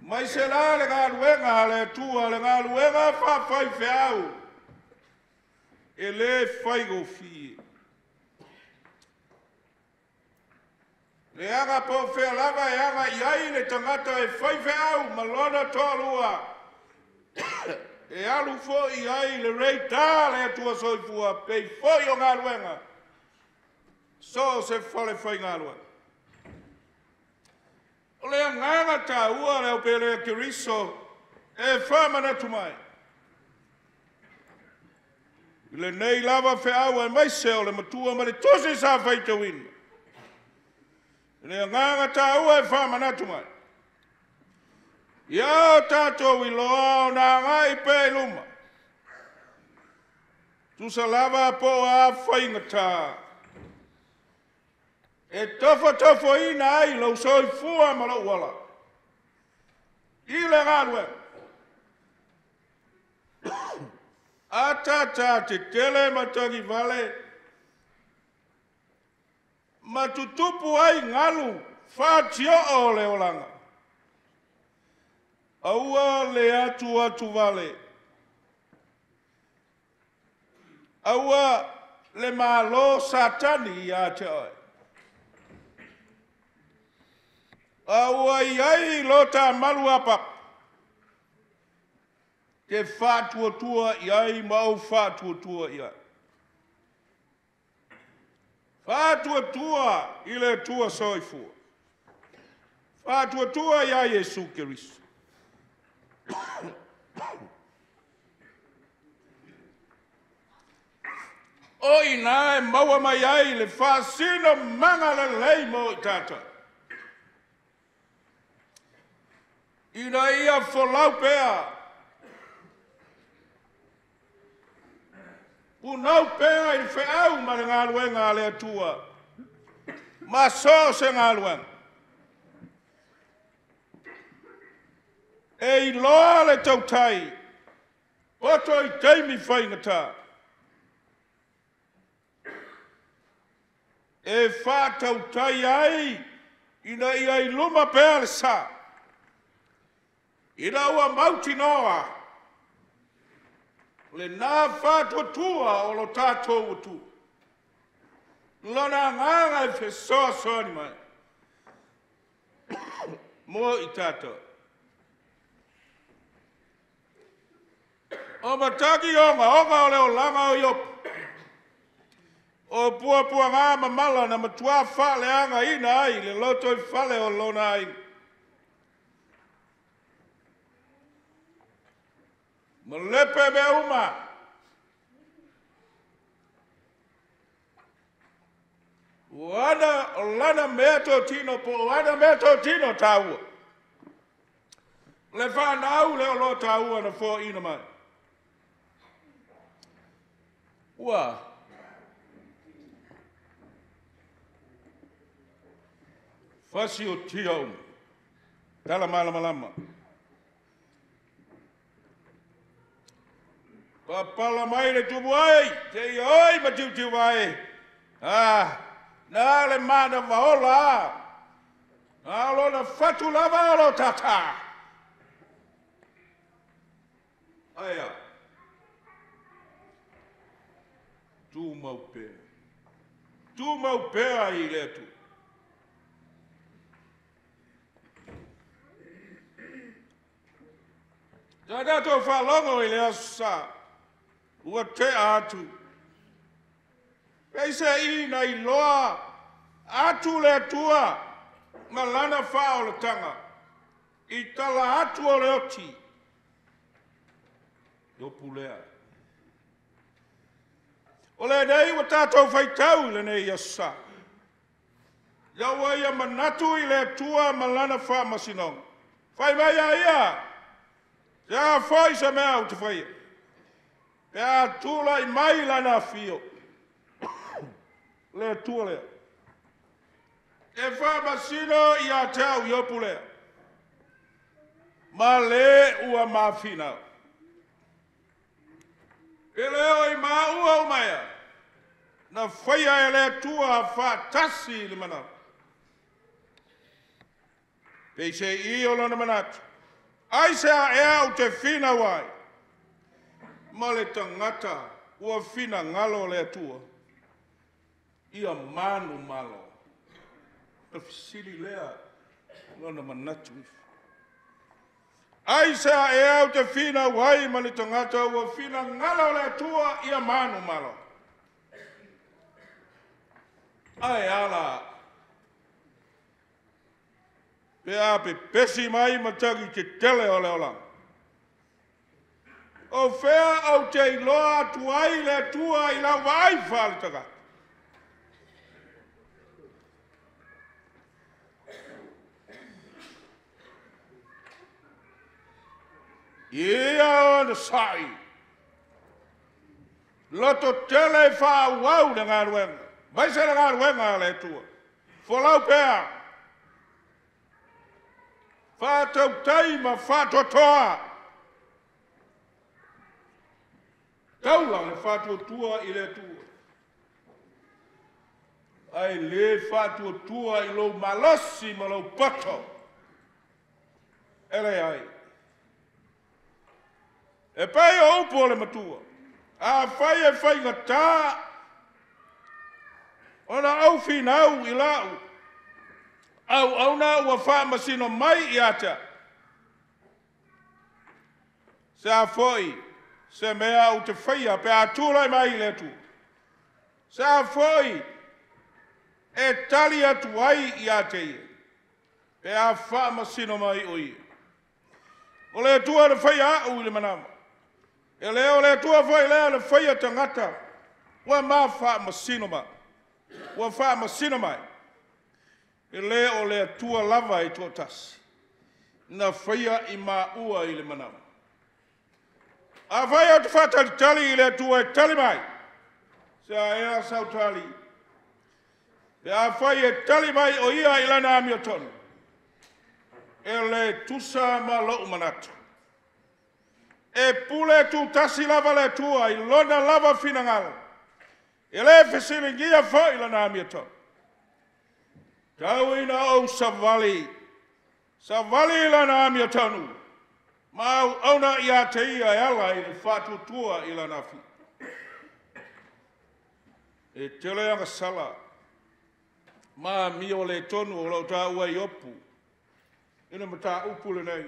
Mai se la le ngā luenga le tua le ngā luenga whawhai whiau. E le whaigo fie. Le anga po whea lava e anga iai le tangata e whai whiau malona tōlua. E alu fo iai le rei tā le atua soifua pei foi o ngā luenga. So se fale whai ngā luenga. O lea nganga tā ua leo pere kiriso e whamana tumai. Le nei lava whiau e maise o le matua ma le tosi sa whaita wina. Le nganga tā ua e whamana tumai. Ia tātou I loa o nā ngai pē luma. Tu sa lava po a whainga tā. E tofo ina ai lau soi fua ma lau wala. I le ngālue. Atata te tele matangi vale. Matutupu ai ngalu whātio o leolanga. Aua le atu vale. Aua le malo satani ia te oi. Aua iai lota malu apa. Te whātua iai mau whātua iai. Whātua i le tua soifua. Whātua ia Jesu Kiristo. Oi nā e maua mai ai le whāsino manga le lei mo i tata. Ina ia wholau pēa. Punau pēa i wheau ma le ngā luenga le atua. Ma so se ngā luenga. E i loa le tautai. Oto i teimi whaingata. E wha tautai ai. Ina ia i luma pēa le sa. Ina ua mauti noa. Le nā whātua o lo tātou utu. Lona nganga i whesoa soni mai. Mo i tātou. O mataki onga o leo langa o iop. O pua ngā mamala na matua whale anga ina ai le loto i whale o lona ai. Ma lepe me uma. Wana o lana mea tō tino po, wana mea tō tino tāua. Le whanau leo lo tāua na fō ina mai. Ua. Whasi o tia uma. Tala malama. Papala mai le tubu ai, te oi ma tiu ai. Nā le mana vaola. Nā na whatu lava alo tata. Aia. Tu mau pē. Tu mau pē ai le tu. Tāna tō whalongo i le asa. Ua te atu. Peise ina i loa. Atu le atua. Ma lana whao le tanga. I tala atu o le oti. Dopu lea. O le nei wa tātou whaitau le nei asa. Iaua ia manatu i le atua ma lana wha masinong. Whai mai a ia. Ia whai sa mea o te whaia. Ia tūla i mai lana fio. Le atua lea. E wha masino i a tau i opu lea. Ma le ua mawhina. E leo i ma ua umaya. Na whaia e le atua wha tasi li mana. Pei se i o lona manatu. Ai se a ea o te whina wai. Ma le tangata ua whina ngalo le atua. Ia manu malo. E fisili lea lona manatu ifu. Ai se a ea o te whina wai ma le tangata ua whina ngalo le atua ia manu malo. Ai ala. Pea pe pesi mai matagi te tele o leolang. O whea au te iloa tuai le tua i la vai whaalitaka. Ia o na sai. Loto tele wha wau na ngā ruenga. Vai se na ngā ruenga le tua. Whalau pea. Whātau taima whātotoa. taula le whātua tua I le tua. Ai le whātua tua I lo malosi ma lo pato. Ele ai. E pai o upo le matua. A whai e whai ngatā. Ona au whinau I lau. Au na ua wha masino mai I ata. Se a foi, se mea o te whaia, pe a tūrai mai le tu. Se a foi, e tali atu ai I a te ia. Pe a wha masino mai o ia. O le tua le whaia au I le manama. E leo le tua foi leo le whaia tangata. Ua ma wha masino mai. Ua wha masino mai. E leo le tua lava I tō tasi. Na whaia I ma ua I le manama. A vai au te whatali tali I le tua e tali mai. Se a ea sau tali. E a whai e tali mai o ia I lana ami o tonu. E le tusa ma lou manatu. E pule tu tasi lava le tua I lona lava finangala. E le fesilingia whai lana ami o tonu. Tau ina au savali. Savali lana ami o tonu. Mau auna ia te ia e ala I le whātua tua I la nafi. E tele anga sala. Ma mi o le tonu o lau tā ua I opu. Ina ma tā upu le nei.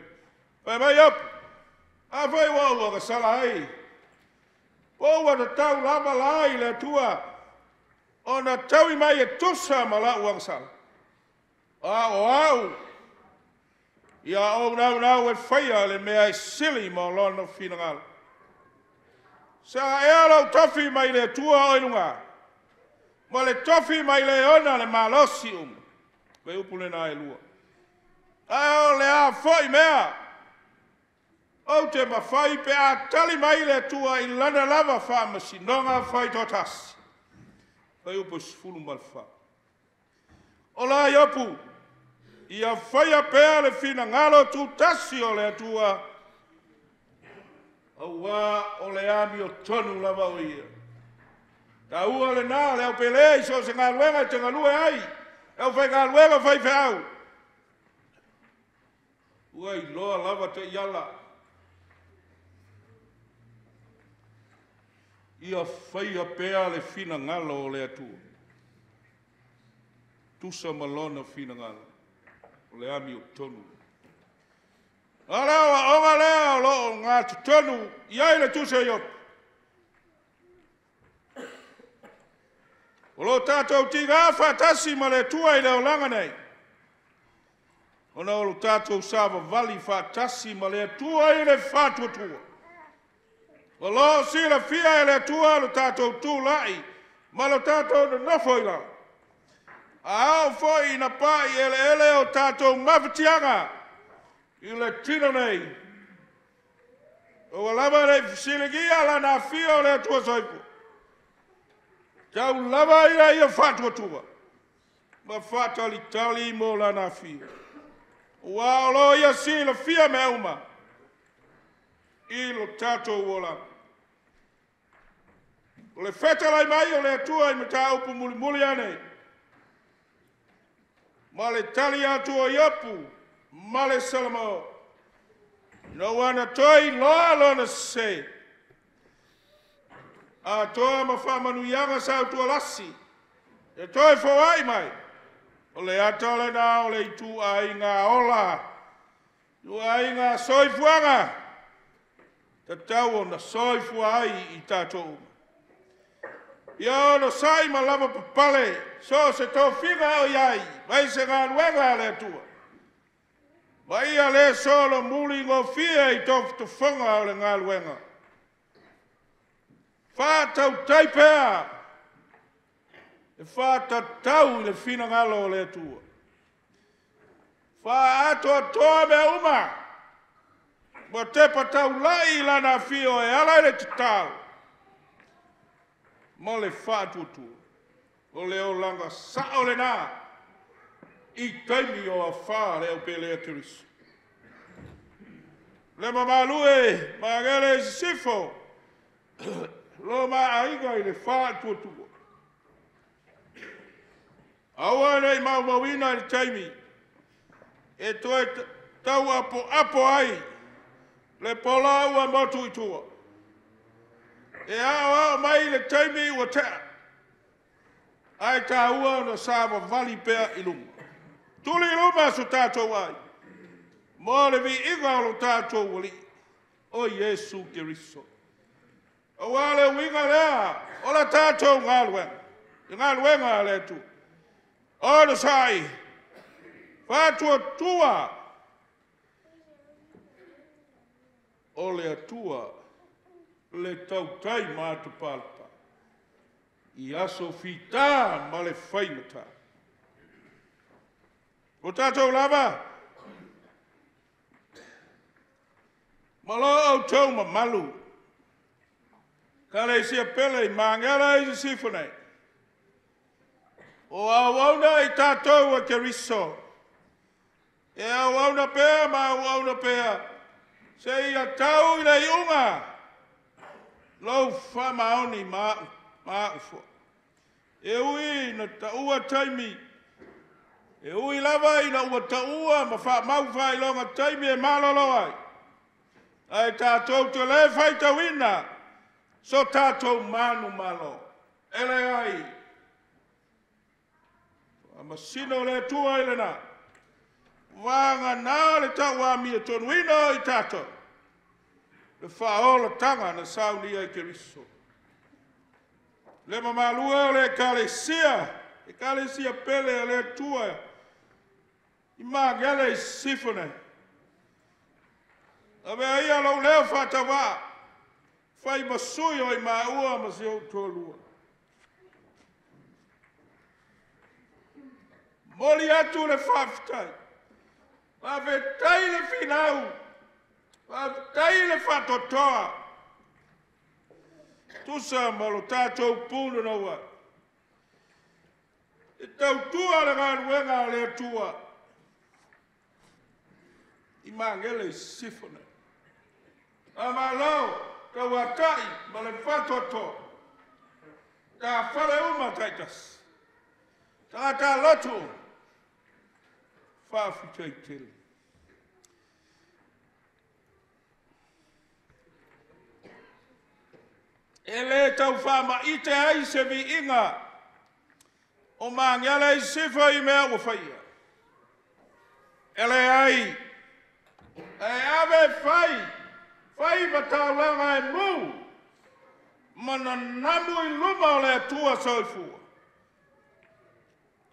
Pai mai opu. A whai wau anga sala ai. Pōua ta tau lava la I le tua. O na tau I mai e tusa ma la uang sala. A o au. Ia o nau e whaia le mea I sili ma lona whinangala. Sa e alau tofi mai le tua o ilunga. Ma le tofi mai le ona le malosi Ve upule na e lua. A o le a foi mea. O te mawhai pe a tali mai le tua I lana lava wha masinonga whai totasi. Ve upo sifulu malwha. O la iopu. Ia whaia pēa le whina ngalo tu tasi o le atua. Aua o le ami o tonu lava o ia. Ta ua le nā le au pelei so se ngā luenga te ngā lue ai. Au whai ngā luenga whai whiau. Ua I loa lava te iala. Ia whaia pēa le whina ngalo o le atua. Tusa malona whina ngalo. Le ami o tonu. Alea onga lea lo ngā tonu iai le tuse I opu. O lo tātou tingā whatasi ma le tua I leo langa nei. O na o lo tātou sāwa vali whatasi ma le tua I le whatua tua. O lo sila fia I le tua lo tātou tū lai ma lo tātou na nofo I la. A au foi na pai ele o tātou mawhitianga I le tino nei. O lava le fisilingia la na fio le tua soipu. Tau lava I a whatua tua. Ma whatali tali mo la na fio. Ua lo ia sila fia me uma. I lo tātou wola. O le whetalai mai o le tua I mata upu muli muli anei. Ma le tali atu o iapu, ma le salamo. No ana toi loa lona se. A toa ma whamanu ianga sa tua lasi. E toi fo ai mai. O le ato le na o le itu ai ngā ola. Tu ai ngā soifuanga. Te tau o na soifua ai I tātou. Ia no sai ma lava papale, so se tō whiga o iai, mai se ngā nuenga le tua. Mai a le solo muli ngō fia I tō whanga o le ngā luenga. Whātau taipea, e whātatau I le whina ngalo o le tua. Whā ato toa me uma, ma te patau lai lana fio e ala le te tau. Ma le whātutu, o leo langa sa o le nā, I taimi o a whā leo pe lea turisu. Le Malu e Magele Sisifo, Lo ma'aiga I le whātuatua. Aua nei maumawina I le taimi. E toi tau apo ai. Le pola ua motu I tua. E ao mai le taimi ua tea. Ai tā ua na sāwa vali pea I luma. Tuli luma su tātou ai. Mo le vi iga o lo tātou wali. O Yesu Kiriso. O wale winga lea. O la tātou ngāluenga. Ngāluenga le tu. O le sai. Whātua tua. O le atua. Le tautai mātu palpa. I aso fita ma le whaimata. O tātou lava. Malo au tau ma malu. Kale sia pele I Magele I Sisifo nei. O awauna I tātou a Keriso. E awauna pēa ma awauna pēa. Se ia tau I le iunga. Lau whamaoni maufo. E ui na taua taimi. E ui lava I na ua taua ma mauwha I longa taimi e malolo ai. Ai tātou te le whaita wina. So tātou manu malo. Ele ai. Masino le tua I lena. Wanga nā le taua mia tonu ino I tātou. Le whaola tanga na Sauniga Keriso. Le mamalua le kalesia. E kalesia pele le tua. I Magele I Sisifo nei. Awe ia lau leo whatawa. Whai masui o I maua ma se o tōlua. Moli atu le whaftai. Whawhetai le whinau. Whawhetai le whatotoa. Tusa malo tātou pūna naua. E tau tua le ngāruenga le tua. I Magele I Sisifo nei. Amalau, ka watai, ma le whatoto. Ka whale uma taitas. Tā lotu. Whawhi teitele. E le tau whama I te ai se vi inga. O Magele I Sisifo I mea ua whaia. E le ai. E ave whai. Whai batau langa e mu. Mana namu I luma o le atua soifua.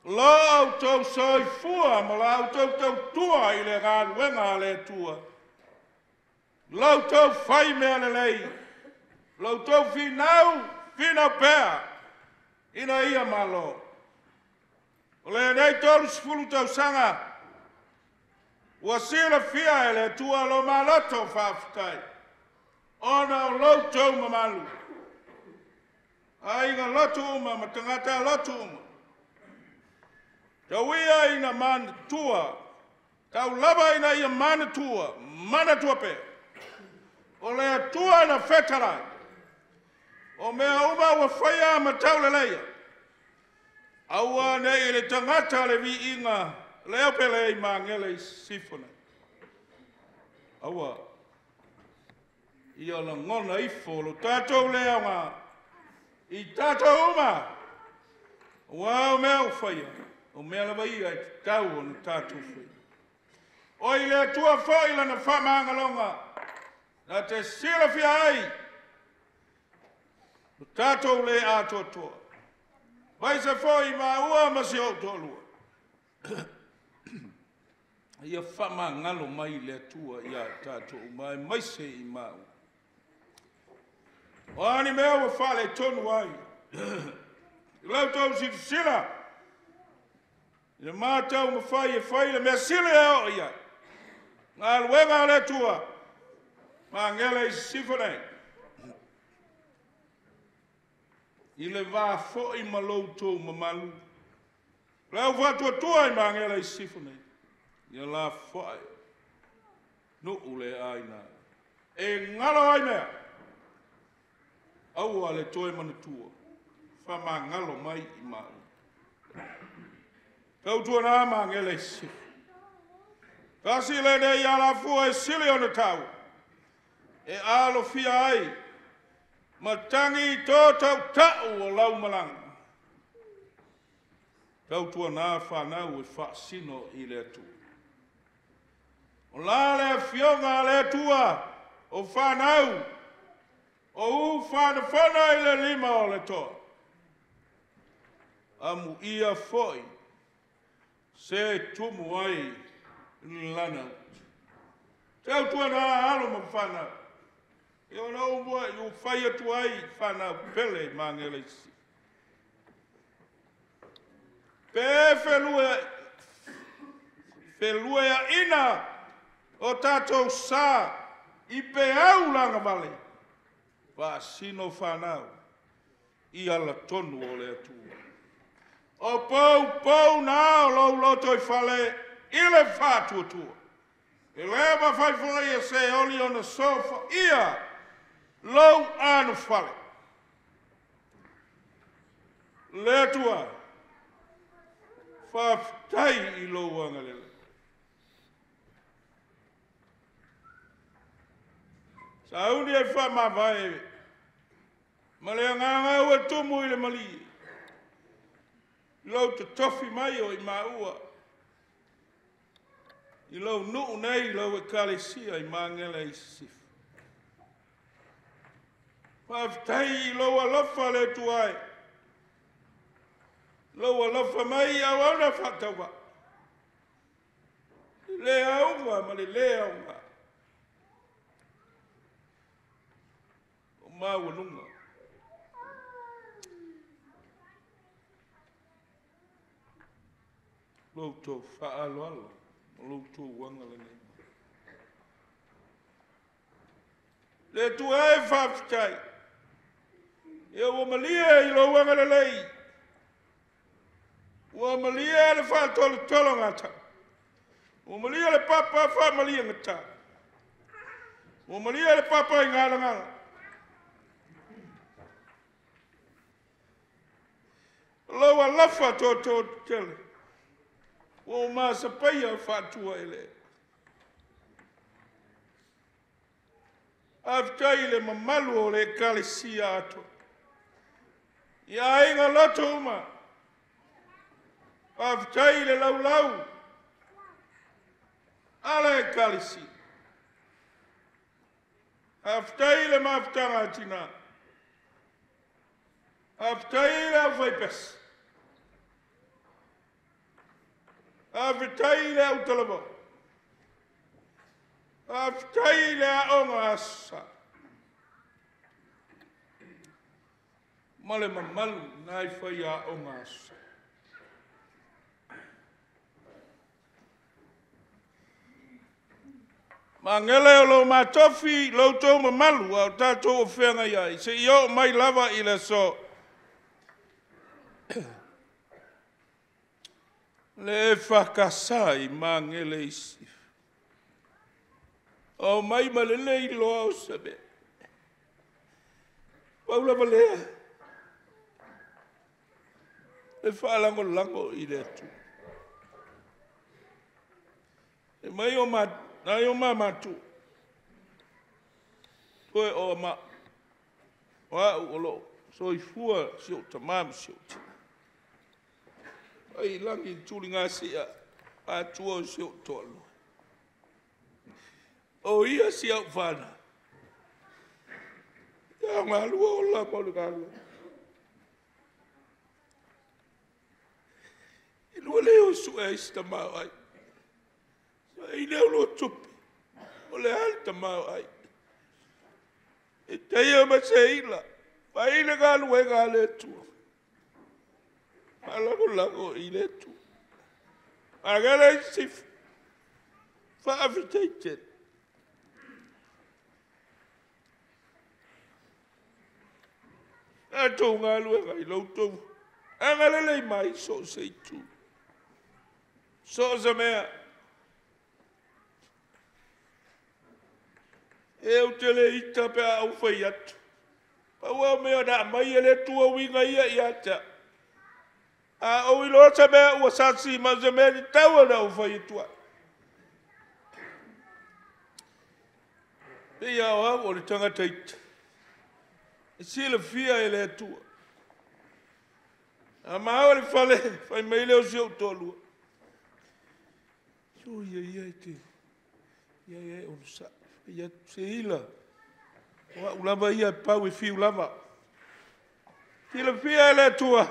Lo au tau soifua ma la au tau tua I le ngāruenga le atua. Lo tau whai mea le lei. Lo tau whinau pēa. Ina ia malo. O le nei tolu sifulu tau sanga. Ua sila fia e le tua lo maloto whawhitai. Ona o loto ma malu. Ainga lotu uma ma tangata lotu uma. Tau ia ina mana tua. Tau lava ina ia mana tua. Mana tua pe. O le tua na whetarai. O mea uma ua whaia ma tau le leia. Aua nei le tangata le vi inga. Leo pele I Magele I Sisifo nei. Aua. Ia la ngona I folo. Tātou leo ngā. I tātou uma. Ua o mea o whaia. O mea lawa ia I tau o na tātou whaia. O I le tua whaila na whamangalonga. Na te sila fia ai. O tātou le atotoa. Vai se whai ma ua ma se o tolua. Ia whamangalo mai le tua ia tātou mai maise I mau. O ani mea wa whale tonu ai. Lau tau si sila. Ia mātau ma whai e whai le mea sila eo ia. Ngā luenga le tua. Magele I Sisifo nei. I le wā fōi ma loutou ma malu. Lau whatua tua I Magele I Sisifo nei. Ia la whae. No ule aina. E ngalo ai mea. Au ale toe manatua. Whamangalo mai I Malu. Kau tua nā Magele Sisifo. Kasi le nei ala fua e sili o na tau. E alo fia ai. Matangi tō tau tau o lau malanga. Kau tua nā whanau e whaasino I le atu. O la le fionga le tua o whanau. O u whanawhana I le lima o le toa. Amu ia foi. Se tumu ai lana. Tau tua nā alo ma whanau. Io no mo io fai atu ai whanau pele Magele Sisifo. Pe felua ina o tātou sā I pe au langa vale. Wa sino whanau I ala tonu o le atua. O pou nā o lau loto I whale I le whātua tua. E leva whai whai e se oli o na sofa ia lau anu whale. Le atua. Whaftai I lau angalele. Sauni e whamawhae. Ma le nganga ua tumu I le mali. Lau te tofi mai o I maua. I lau nuu nei lau e kalesia I Magele Sisifo. Whaftai I lau alofa le tuai. Lau alofa mai au ana whatawa. Le aunga ma le aunga. O mawanunga. Lau tō whaaloalo. Lau tō wangala nei. Le tuai whaftai. Ia o malia I lau wangala lei. Ua malia le whaatolo tolo ngata. Ua malia le papa wha malia ngata. Ua malia le papa I ngala ngala. Lau a lafa tō tele. Ua masa paia whaatua ele. Aftai le mamalu o le kalesia ato. Ia inga loto uma. Aftai le lau. Ale kalisi. Aftai le maftanga tina. Aftai le awhaipes. Aftai le autalabo. Aftai le aonga asa. Male mamalu nai whai aonga asa. Magele o lo matofi lo tō mamalu au tātou o whenga iai. Se io mai lava I le so. Le whakasai Magele Sisifo. O mai malele I loa o sabe. Paula malea. Le whaalango lango I le atu. E mai o mat. Na yo mamatu. Koe o ma. Wa uolo. So I fua sio tamam sio. Ai langi tuli ngasia. A tuo sio tolo. O ia sia vana. Ya malu o la Polokalame. Ilo leo su esta mai. I leo lo tupi. O le alta mau ai. E teia ma seila. Ma ina galu e gale tua. Ma lago I le tua. Magele Sisifo. Whaafitaiten. A tō galu e gai lau tō. Angalele mai so se tu. So se mea. E o tele ita pe au whai atu. Pa Awa mea na mai ele tua winga ia ta. A o ilo sa mea ua sasi ma se mea ni taua na ufai tua. Ia o le tanga taita. Sila fia ele tua. A maa le fale, fai mai leo si au tolua. Ia te. Ia o sa. Ia se hila. Wa ulava ia pau e fi ulava. Sila fia ele tua.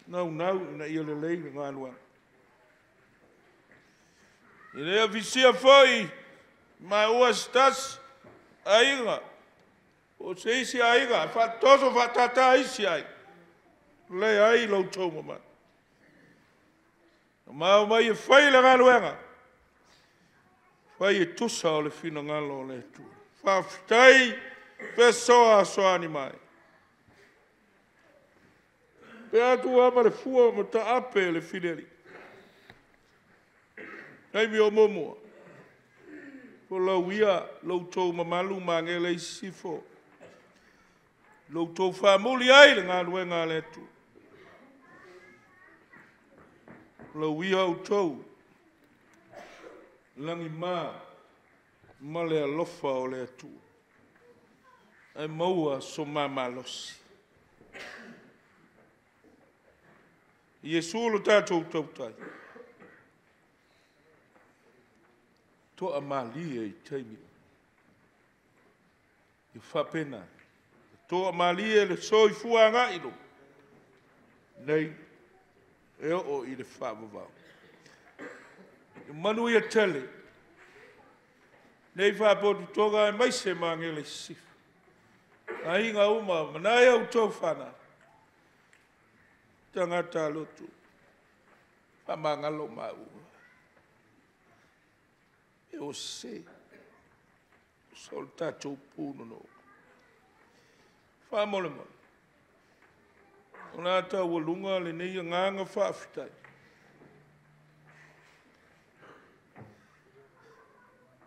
Nau, na ia le lei ngā lua. Ia visia foi. Ma ua stas ainga. O se isi ainga. Fa toso fa tata isi ai. Le ai lo tau mama. Ma mai e fai le ngā luenga. Fai e tusa o le fina ngalo le tu. Fa fitai pe soa soani mai. Pe atu ama le fua ma ta ape le fineri. Nei mi o momua. Ko lau ia, lau tau ma Malu Magele Sisifo. Lau tau whamuli ai le ngā luenga le tu. Lau ia au tau. Langi ma le alofa o le tu. Ai maua so malosi. Iesu lo tātou tau tai. To amali e taimi. I whapena. To amali e le soi fuanga ilo. Nei, e o i le whavavau. I manu ia tele. Nei whapotu toga e maise Magele Sisifo. A inga uma, manai au tau whana. Tangata lotu. Whamangalo mau. E o se. Sol tatou puno no. Whamole mo. O nā tau walunga le nei nganga whaafitai.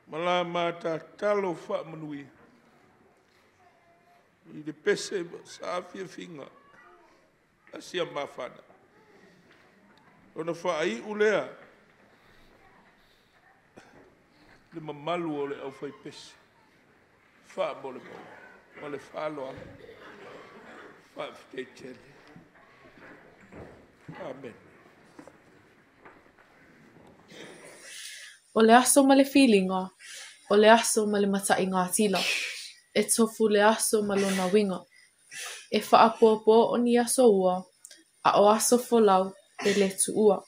Mala mata talo whaamanui. I de pese sa fia finga. Asia mawhana. Ona whaai ulea. Le mamalu o le au whai pese. Wha mole mo. Ma le whaloa. Wha fitei tele. Amen. O le aso ma le feelinga. O le aso ma le matai ngā tila. E tofu le aso ma lona winga. E whaapopo o ni aso ua. A o aso folau pe le tu ua.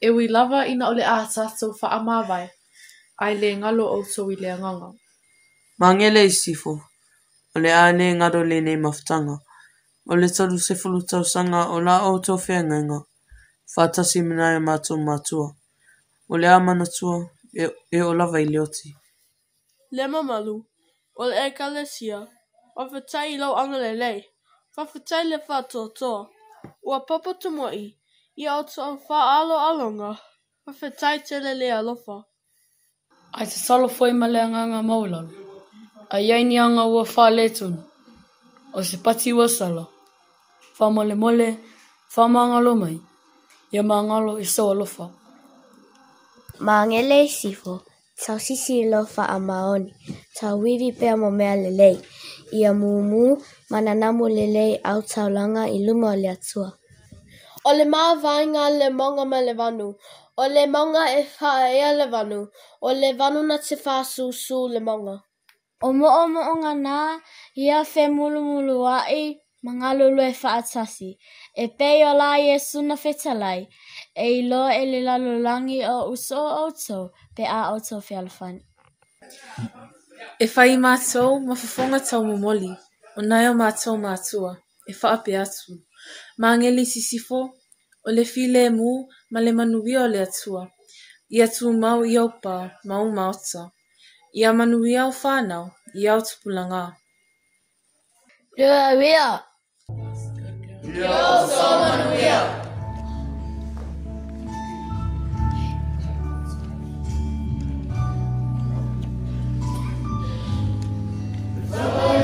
E wi lava ina o le ātato whaamawai. Ai le ngalo o to i le anganga. Magele Sisifo. O le ane ngaro le nei maftanga. O le tolu se fulu tausanga o la o to whenga. Whatasi minai matua. O le amanatua e o lava i leoti. Le mamalu. O le ekalesia. Whawhetai lau anga le lei. Whawhetai le whatotoa. Ua papa tumoi. Ia o to whaalo alonga. Whawhetai tele le alofa. Ai te salo foi ma le anganga maulalu. Ai ai ni anga ua whaletun. O se pati ua salo. Whamole mole, whamangalo mai. Ia mangalo i so alofa. Magele Sisifo. Tau sisi lofa a maoni. Tau wiri pea mo mea lelei. Ia mumu mananamu lelei au tau langa i luma o le atua. O le maa vainga le monga ma le vanu. O le monga e whaea le vanu. O le vanu na te whasusu le monga. O mo'o ngana ia whe mulu ai mangalulu e whaatasi. E pei o la Yesu na whetalai. E ilo e le lalulangi o uso o auto pe a auto whialafani. E whai mātou ma whawhonga tau momoli. O nai o mātou mātua. E whaape atu. Magele Sisifo. O le file mu ma le manuia o le atua. Ia tu mau i aupa mau maota. Ia manuia o whanau i au tupulanga. Ria. Yo so manuia. Yo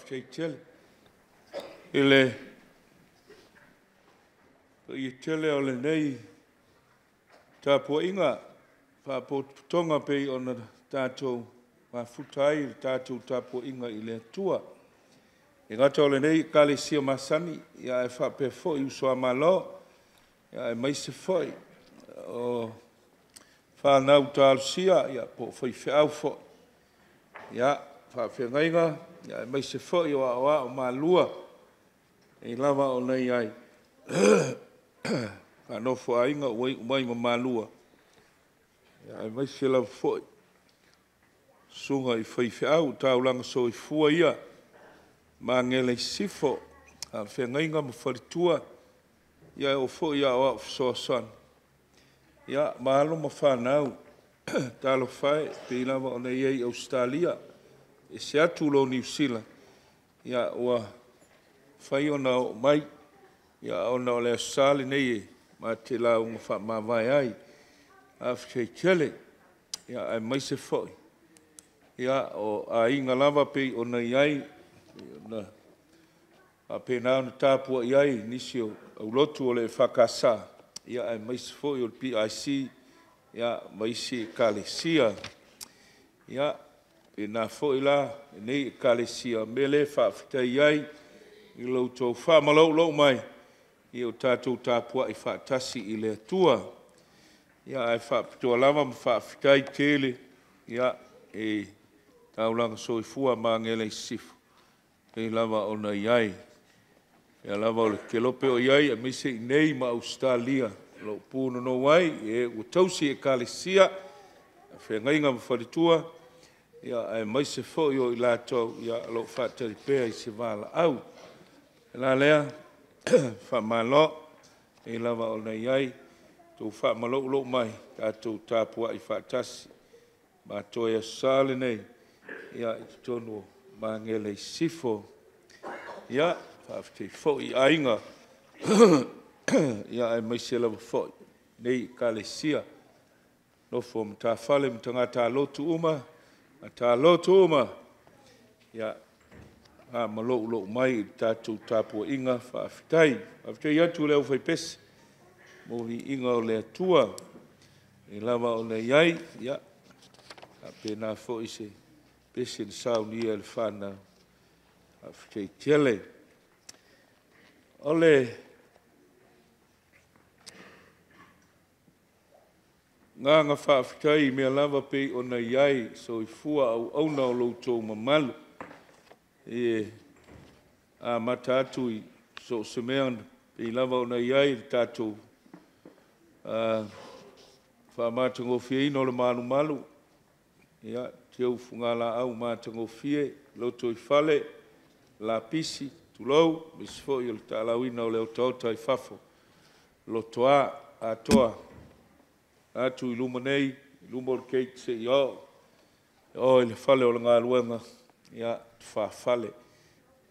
whaafitai ele i tele o le nei tāpua inga whaapotonga pei o na tātou mafutai tātou tāpua inga i le tua. E ngata o le nei kale sia masani ia e whaape foi usua malo ia e maise foi o whanau tālusia ia po foi whiau foi. Ia whaawhengainga ia e maise foi o awa o malua e lava o nei ai. Anofo ainga umai ma malua. Ia e maise lava foi. Sunga i foi whiau taulanga so i fua ia. Magele Sisifo a whengainga ma wharitua ia o fo ia o soasan. Ia mahalo ma whanau talo whae pe ilawa o nei ei Australia e se atu lo New Zealand. Ia ua whai o na o mai ia o na o le asali nei e ma te la unga wha ma vai ai a whekele ia ai maise foi. Ia o a inga lava pe o nei ai na a pena na tāpua iai nisi o lotu o le whakasa ia ai maisi foi o le PIC ia maisi kalesia ia pena foi la nei kalesia mele whaafitai iai i lautou whamalau mai i o tātou tāpua i whaatasi i le atua ia ai whaapitoa lava ma whaafitai tele ia e taulanga soifua Magele Sisifo e lava o na iai. E lava o le kelope o iai, a mise i nei ma Australia. Lo pūno no wai, e o tausi e kalesia, a whengainga ma wharitua, ia e maise fo i o i lātou, ia lo whātari pēa i se wāla au. E la lea, whamalo, e lava o na iai, tō whamalo lo mai, tātou tāpua i whātasi, ma toi a sāle nei, ia i tonu Magele Sisifo. Ia, whaafitei fo i ainga. Ia e maise lava fo nei kalesia. Nofo mta whale mta ngā tā lotu uma. Tā lotu uma. Ia, malo mai tātou tāpua inga whaafitei. Whaafitei atu leo whai pesi. Mohi inga o lea tua. E lava o le iai. Ia, a pēnā fo i se pesi ni Sauniga le whānau. Whaafitei tele. Ole nganga whaafitei mea lava pei o na iai so i fua au na o loutou ma Malu. E a mata atu i so se mea pei lava o na iai tātou whaamātangofie ino le Malu. Ia, te au fungala au mātangofie, loto i whale, la pisi, tulou, misfo i o le tālauina o leo tauta i whafo. Loto a toa, atu i luma nei, i luma o le keik se i o i le whale o le ngā luenga, ia, whawhale,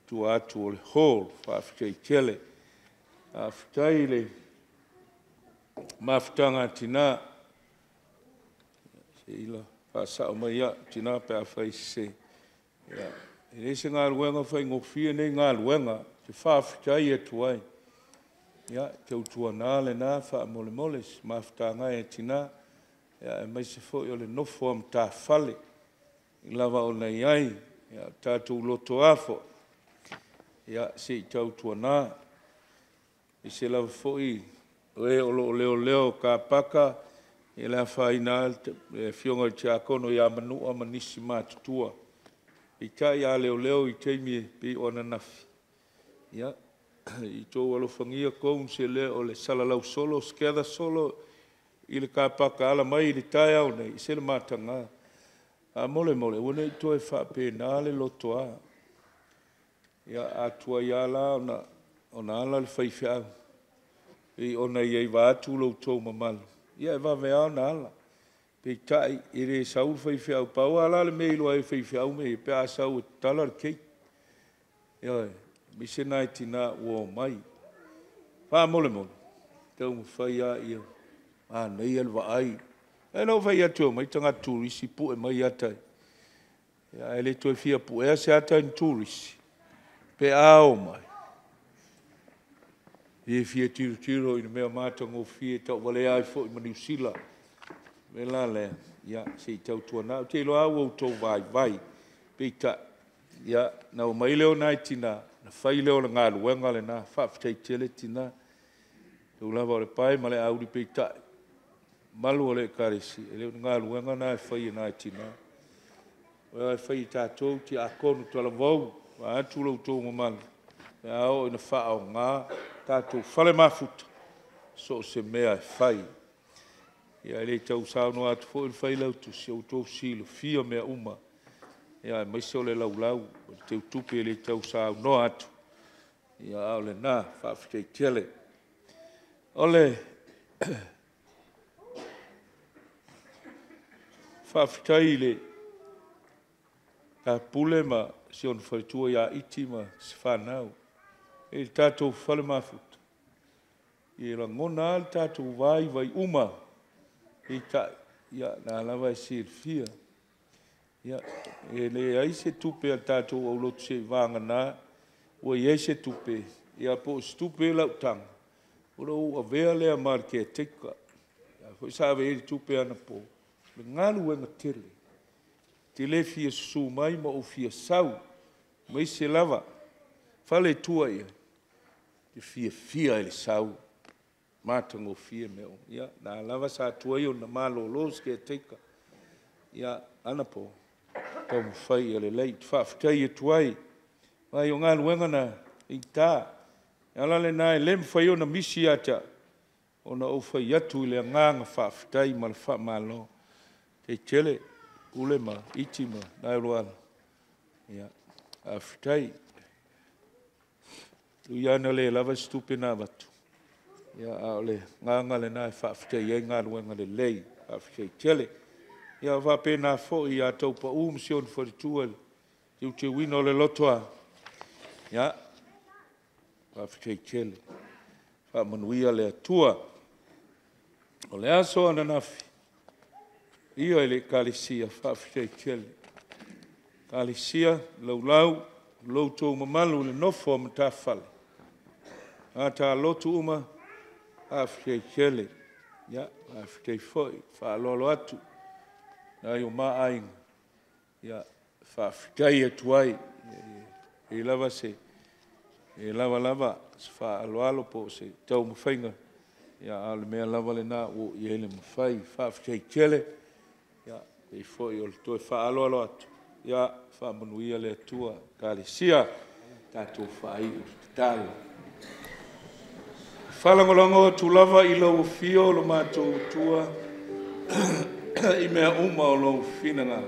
tu atu o le hall, whawhitei tele, whawhitei le mawhitanga tina, se ila, whasao mai ia, tina pe a whai se, ia, e rese ngā luenga whai ngofia nei ngā luenga, te whawhitai e tuai. Ia, te utua nā le nā, wha mole, mawhitanga e tina, ia, e maise fo i o le nofo am tā whale, i lava o nei ai, ia, tātou loto afo, ia, se i tau tua nā, i se lava fo i, o e o leo ka paka, e la whaina, e fionga i te akono i a manua manisi mātutua. I tai a leo i teimi pe o na nafi. Ia, i tō alofangia koun se leo o le salalau solo, skeda solo, i le kāpaka ala mai i le tai au nei, i se le mātanga. A mole, wane i tō e whape nā le loto a. Ia, atua i ala o na ala le whaiwhiau. I ona i ei wātu lau tō mamalu. Ia, e wawe au na ala. Pe tai i re sau whaiwhiau pau ala le mei loa e whaiwhiau mei pe a sau e tala le kei. Ia, mi se nai tina ua mai. Wha mole. Tau mu whai a ia. Nei alwa ai. E no whai atu mai tanga turisi pu e mai atai. Ia, e le toi fia pu e se atai ni turisi. pe ao mai. E fia tiro i mea mātango fia tau wale ai fo i New Zealand. Me la le, ia, se i tau tuana. Te ilo au au tau vai. Peita, ia, na o mai leo nai tina, na whai leo na ngā luenga le na, whaafitai tele tina. Tau lava o le pai, ma le auri peita. Malu o le karesi, e leo ngā luenga na e whai e nai tina. O e whai tātou, ti a konu tala vau, a atu lau tau mamani. E ao ina wha o ngā, tātou whale mafuta, so se mea e whai. Ia ele tau sauno atu fo il whai lau tu si au tau silo, fia mea uma. Ia mai se o le lau, o te utupe ele tau sauno atu. Ia au le nā, whaafitei tele. Ole, whaafitei le, ka pule ma si on whaitua ia iti ma se whanau. E tātou whale mafuta. I la ngona al tātou vai uma. E ta, ia, nā lawa e sir fia. Ia, e le ai se tupe al tātou au lotu se vanga nā. Ua i ai se tupe. Ia po stupe lau tang. Ura u a vea lea marke e teka. Ia, fo isa ave eri tupe ana po. Le ngalu wenga tele. Te le fia su mai ma o fia sau. Mai se lava. Fale tua ia. Te fia ele sau. Mātango fia meo. Ia, nā lava sa tua i o na malo los ke teika. Ia, ana po. Tau mwhai ele lei. Whaafitai e tuai. Mai o ngā luenga na i tā. Ia lale nā e lem whai o na misi ata. O na o whai atu i le nganga whaafitai ma le wha malo. Te tele. Ule ma. Iti ma. Nā e roala. Ia, whaafitai. Iana le lava stupe na watu. Ia le nganga le nai whaafitei e ngā ruenga le lei. Whaafitei tele. Ia wape nā fo i a tau pa sion wharitua. Iu te wino le lotoa. Ia. Whaafitei tele. Whaamanuia le atua. O le aso ana nafi. Ia le kalisia whaafitei tele. Kalisia lau. Lotu mamalu le nofo matafale. Ata lotu uma afitei kele. Ya, afitei foi. Whaalolo atu. Na yo maa ainga. Ya, whaafitei atuai. E lava se. E lava. Whaaloalo po se. Tau mawhainga. Ya, ale mea lava le na. O i ele mawhai. Whaafitei kele. Ya, e foi o le toi whaaloalo atu. Ya, whaamanuia le atua. Kalisia, tātou whaiu, tālu. Whalangolongo tu lava i lau fio lo mātou tua i mea uma o lau whinanga.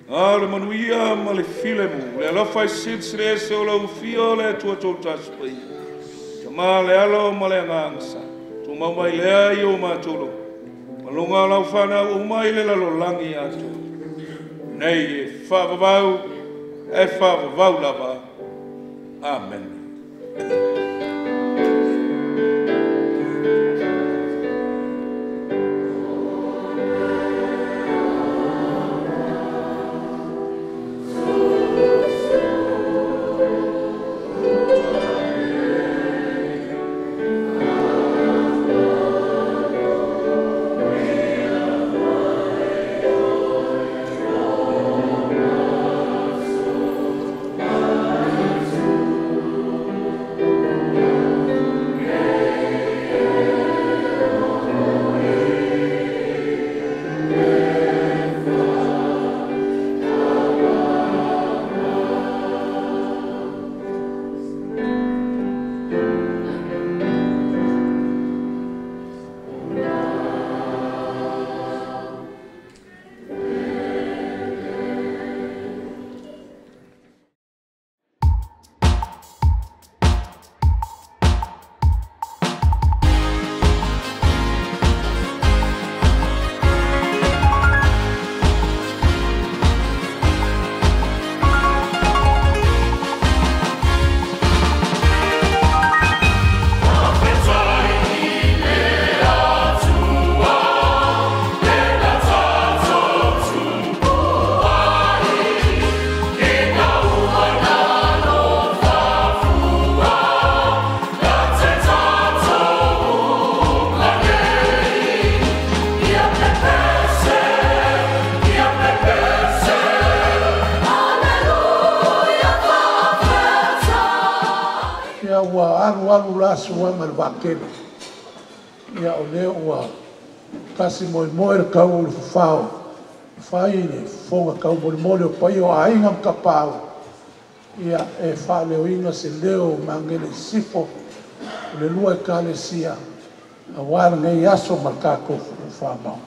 Le manuia ma le filemu, le alawhai sinsire se o lau fio le atua tau taspai. Ka maa le alo ma le angangsa, tu maumai lea i o mātou lo. Malunga lau whana umai le lalo langi atu. Nei e whaavavau, e whaavavau lava. Amen. ia ua alu lasu ma le vakele ia o lea ua kasi moemoe le kau o le fafao fai le fofoga kau molemole o pai o aiga ma kapau ia e fa'aleoiga se leo magele Sisifo o le lua ekalesia auā lagei aso ma le kakofu o famao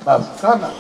mafukana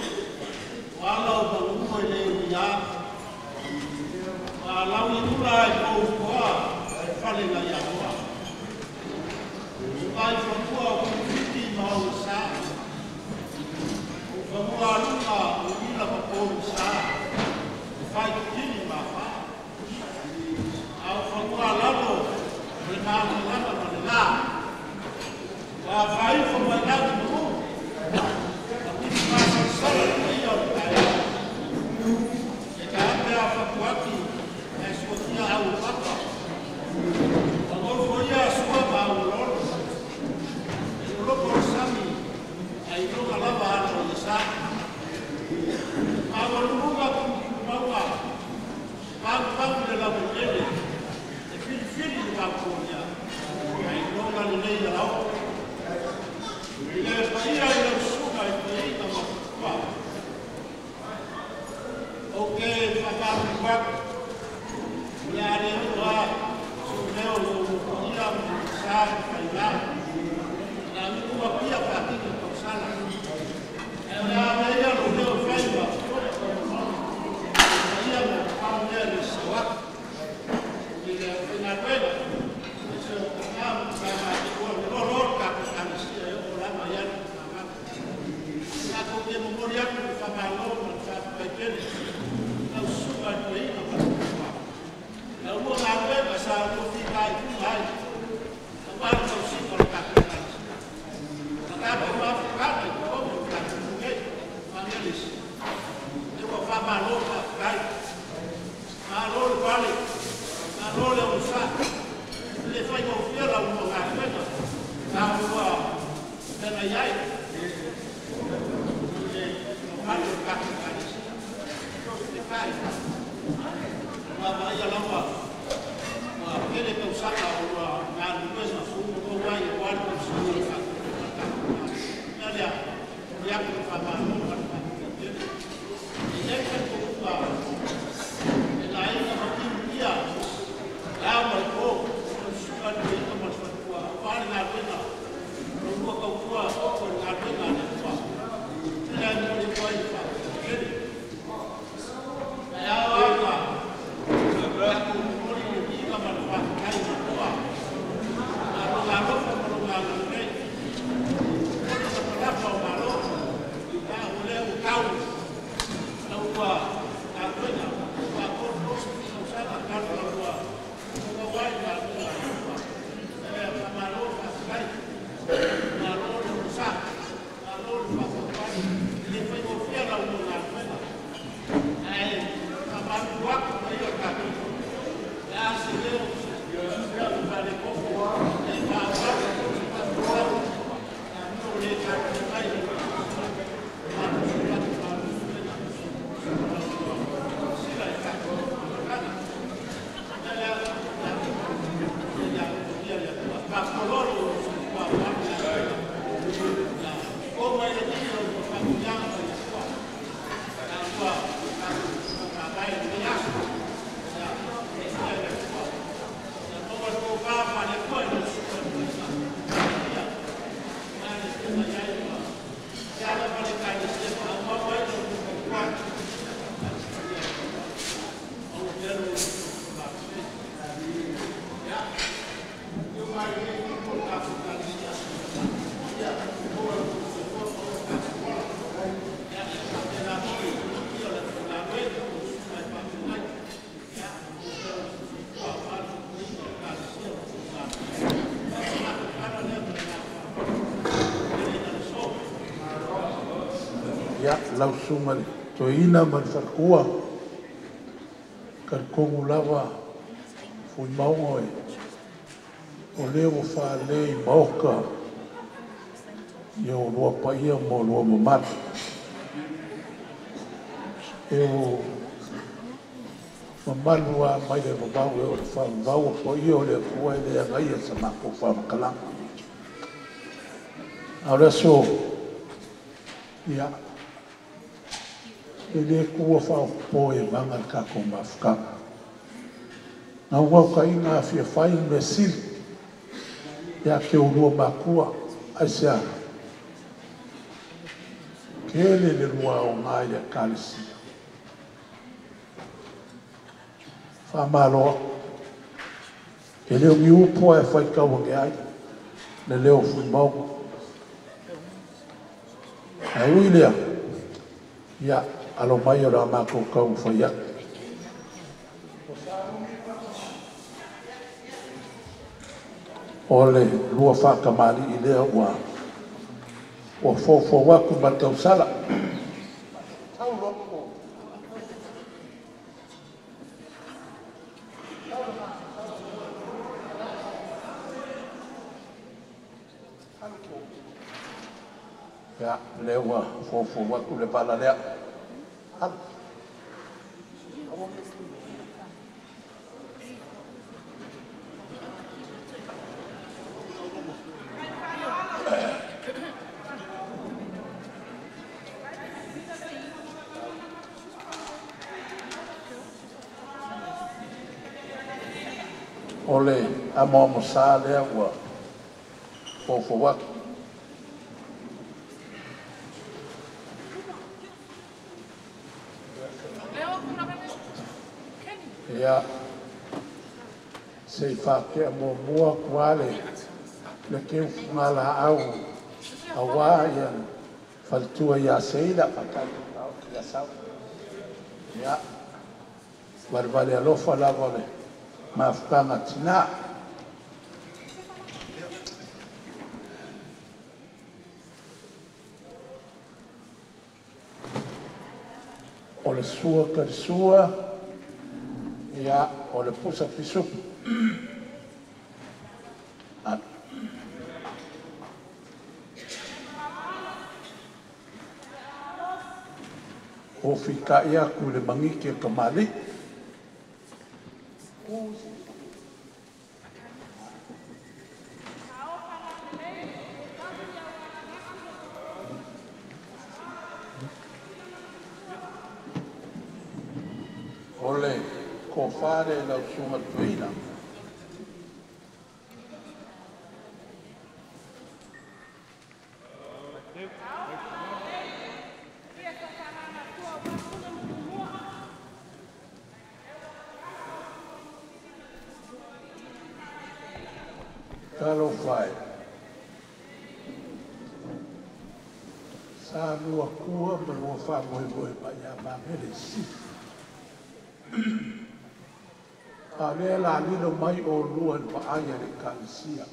lau sunga to ina man whakua ka kongu lava fui maunga o leo wha lei mauka i o roa paia mo roa mamata e o Mamalua mai le babau e o le whaavau po i o le kua e le angai e sa mako whaamakalanga. Aura so, ia, e le kua whao po e manga ka ko mafukanga. Nga wau ka inga fia whai me sili, ia ke urua makua, ai sea, ke le rua o ngai le kalisi. Whamaloa, e leo mi upo e whai kaua ke ai, le leo fui mau. Ai ui lea, ia, alo mai o rā mākou kau whai ake. O le lua whakamari i lea ua, ua fōfō waku matau sala. Ya, lewa fofo watu le pala lea. Ole, amo sa lea ua fofo watu. Ia, sei whakea mua kuale, le keu ngala au, awa ia, faltua ia Seira, whakale, ia sau. Ia, warware alofa lava le, mafukanga tina. O le sua karisua, ia o le pusa pisu. O fika ia ku le mangiki ka mali. Ole ko fare la suma tuina. Talo fai. Sa lua kua ma lua fa moe pa ia Magele Sisifo. A lea la lino mai o lua ni Petaia le kalisia.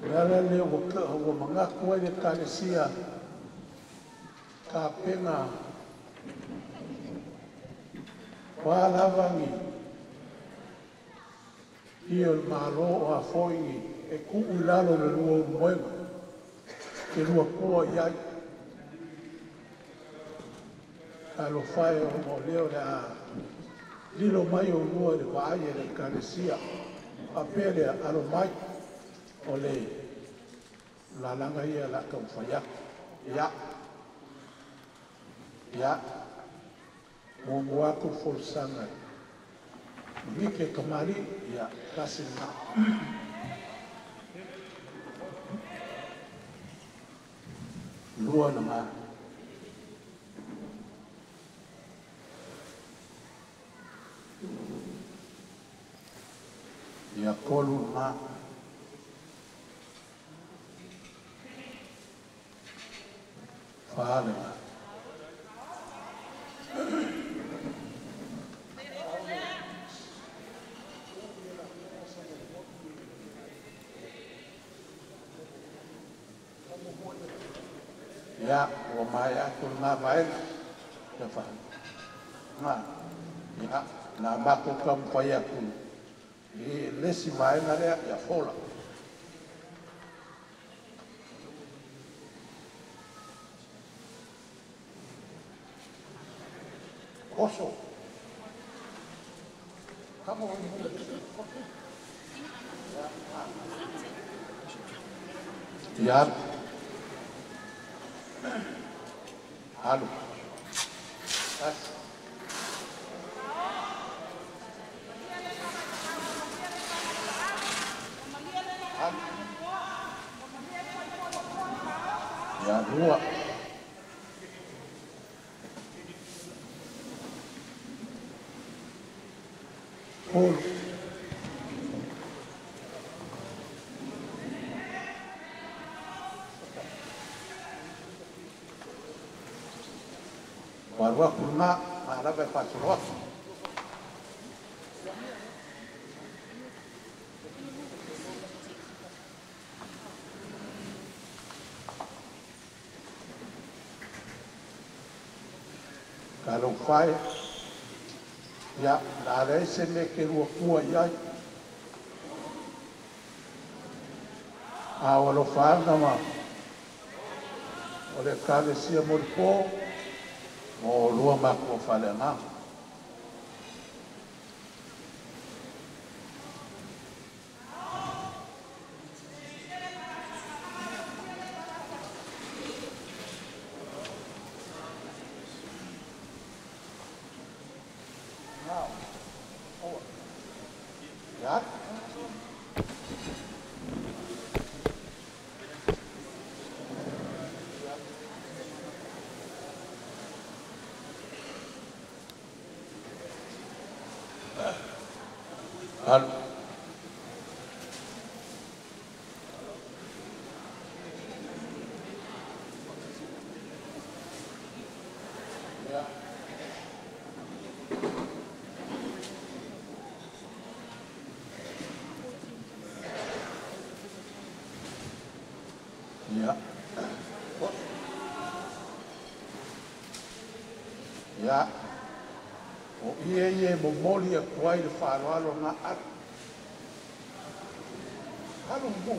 Lea le o mangaku ai le kalisia ka penga walavangi i o malo o a foingi e ku'u lalo le lua moenga ke lua kua iai. Alo fai o leo le a lilo mai o lua le Petaia le kalisia a pele alo mai o le la langa ia la ka faya ya ya mo moaku forsanga Mike kamari ya kasina lua na ma ya kolu ma fale ya o mai aku na baik ya fa na ya na ba ko kam pa ya ku e lesi mai na ya fola Koso. Kamo o Iar. Halu. As. Halu. Ya dua. Polo. Warwa kuna arabe pasurot. Kalau fai ya ada ese me que ruo ya awalo fa nama ole kale sia morpo o lua ma ko fale na ya al ya ya o ie mo moli a kwai de faro na at halo mo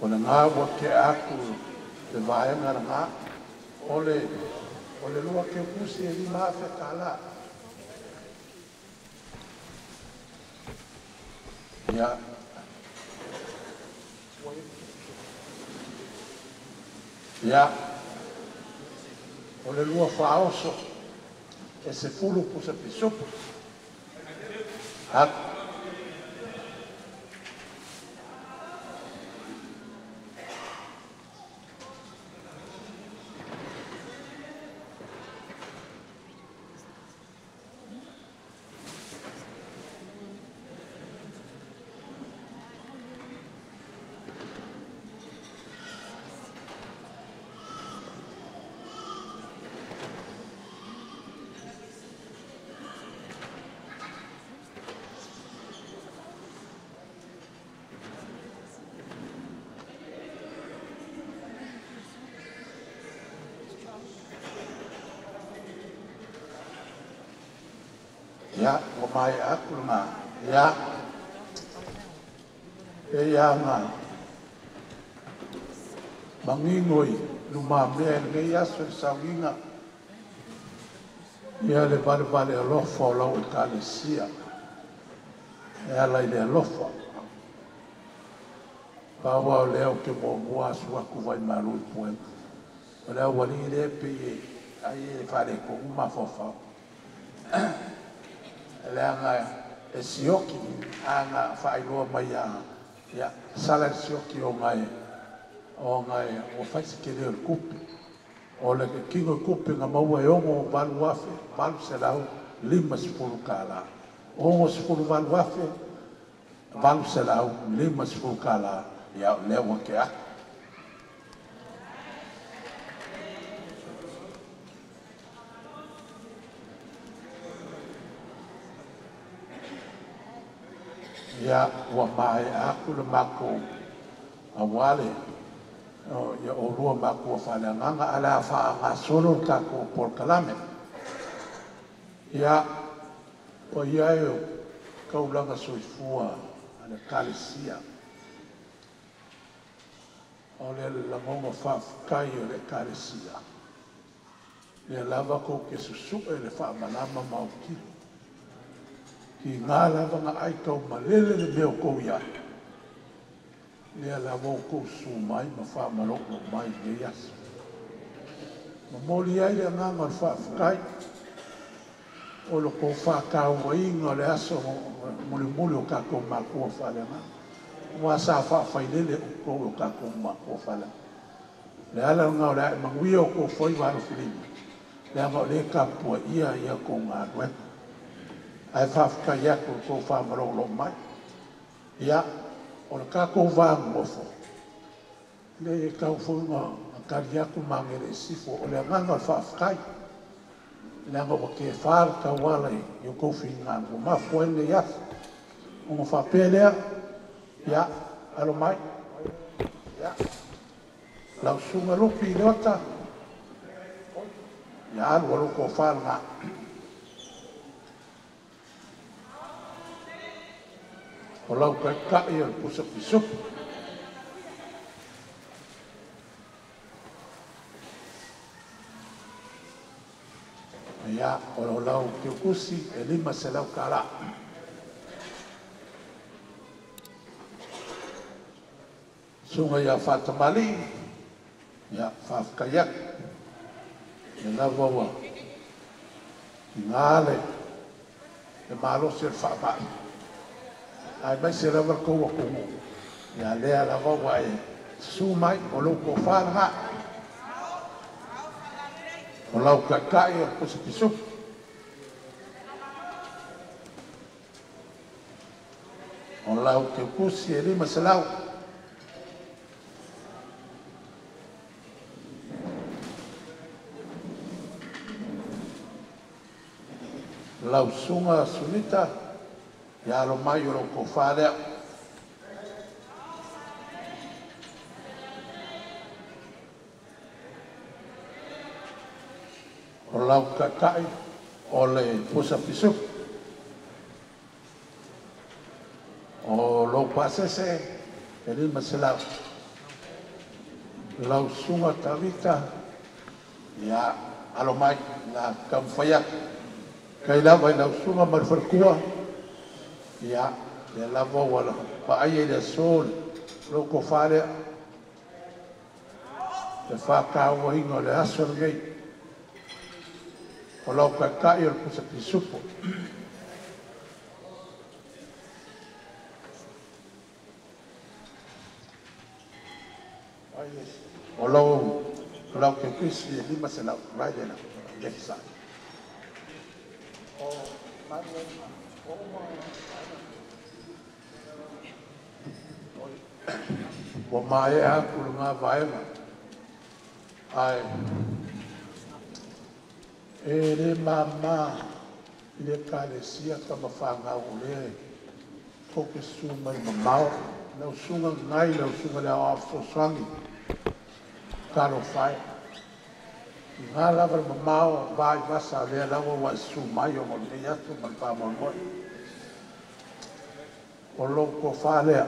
ona ngā wake aku te vāenga ngā ole lua ke pusi e lima whekala ia ole lua whaoso e se fulu pusa pisopu hak ya o mai aku ma ya e ya ma mangingoi luma me nge ya so saunga ya le vale lo fo lo kalesia ya la ile lo fo pa wa le o ke mo wa su ku vai malu poen ole wali le pe ai fare ko uma fofa Langa e sioki anga whaeroa mai a sala sioki o ngai o whaisi ke leo kupi o le ke kingo kupi nga maua e ongo o balu wafe balu se lau 5 sipuru kala ongo sipuru balu wafe Vang selau lima sepukala ya lewat ke ya wa mai aku le mako awale ya o rua mako fala nganga ala fa ngasolo ka ko Polokalame ya o ya yo kau langa soifua ana kalesia o le lamonga faafekai o le kalesia le lava ko ke susu'e le fa'amalama maukili ki ngā lava nga ai kau malele le meo kou ia le lava o kou su mai ma fa'amaloko mai le yasa ma moli ai le nganga le faafekai o lo kou whakauainga le aso muli o kako makua whalenga. Wa sa whaaffailele o kou o kako makua whalenga. Le ala ngau le manguia o kou whai waro whilimi. Le anga o le kapua ia kou ngā rue. Ai whaafkai ako o kou whaamarolo mai. Ia, o le kako vāngu ofo. Le kau whunga kari aku Magele Sisifo o le nganga o whaafkai. Langa o ke whāra ka wala i o kofi ngā o mafuene ia o ngā whapelea ia alo mai ia lau sunga lupi i leota ia alo alo ko whāra ngā o lau kai o pusa pisupu ya o lau ke kusi e lima se lau kala sunga ya fatamali ya fafkayak ya lavawa ngale e malo se faba ai mai se lava ko ko ya le lavawa e sumai o lo ko fara o lau kakai o pusa pisu. O lau ke kusi e lima se lau. Lau sunga sunita, ya lo mai o ko whārea. O lau kakai o le pusa pisu. O lau pasese e lima se lau. Lau sunga tawita ia alo mai na kamwhaia. Kai lava i lau sunga marwharkua ia le lava wala pa ai e le sol lau ko wharea. Le whakāua ingo le aso ngei. O lau kakai o pusa pisupo. O lau ke kisi e lima se lau rai le lau left side. O mai a kulunga vaema. Ai e le mama i le kalesia ka mawhanga o le koke suma i mamao lau sunga ngai lau sunga le au afoswangi karo whai i ngā lava mamao vai vasa le lawa wa sumai o le atu man whamamoi o loko whalea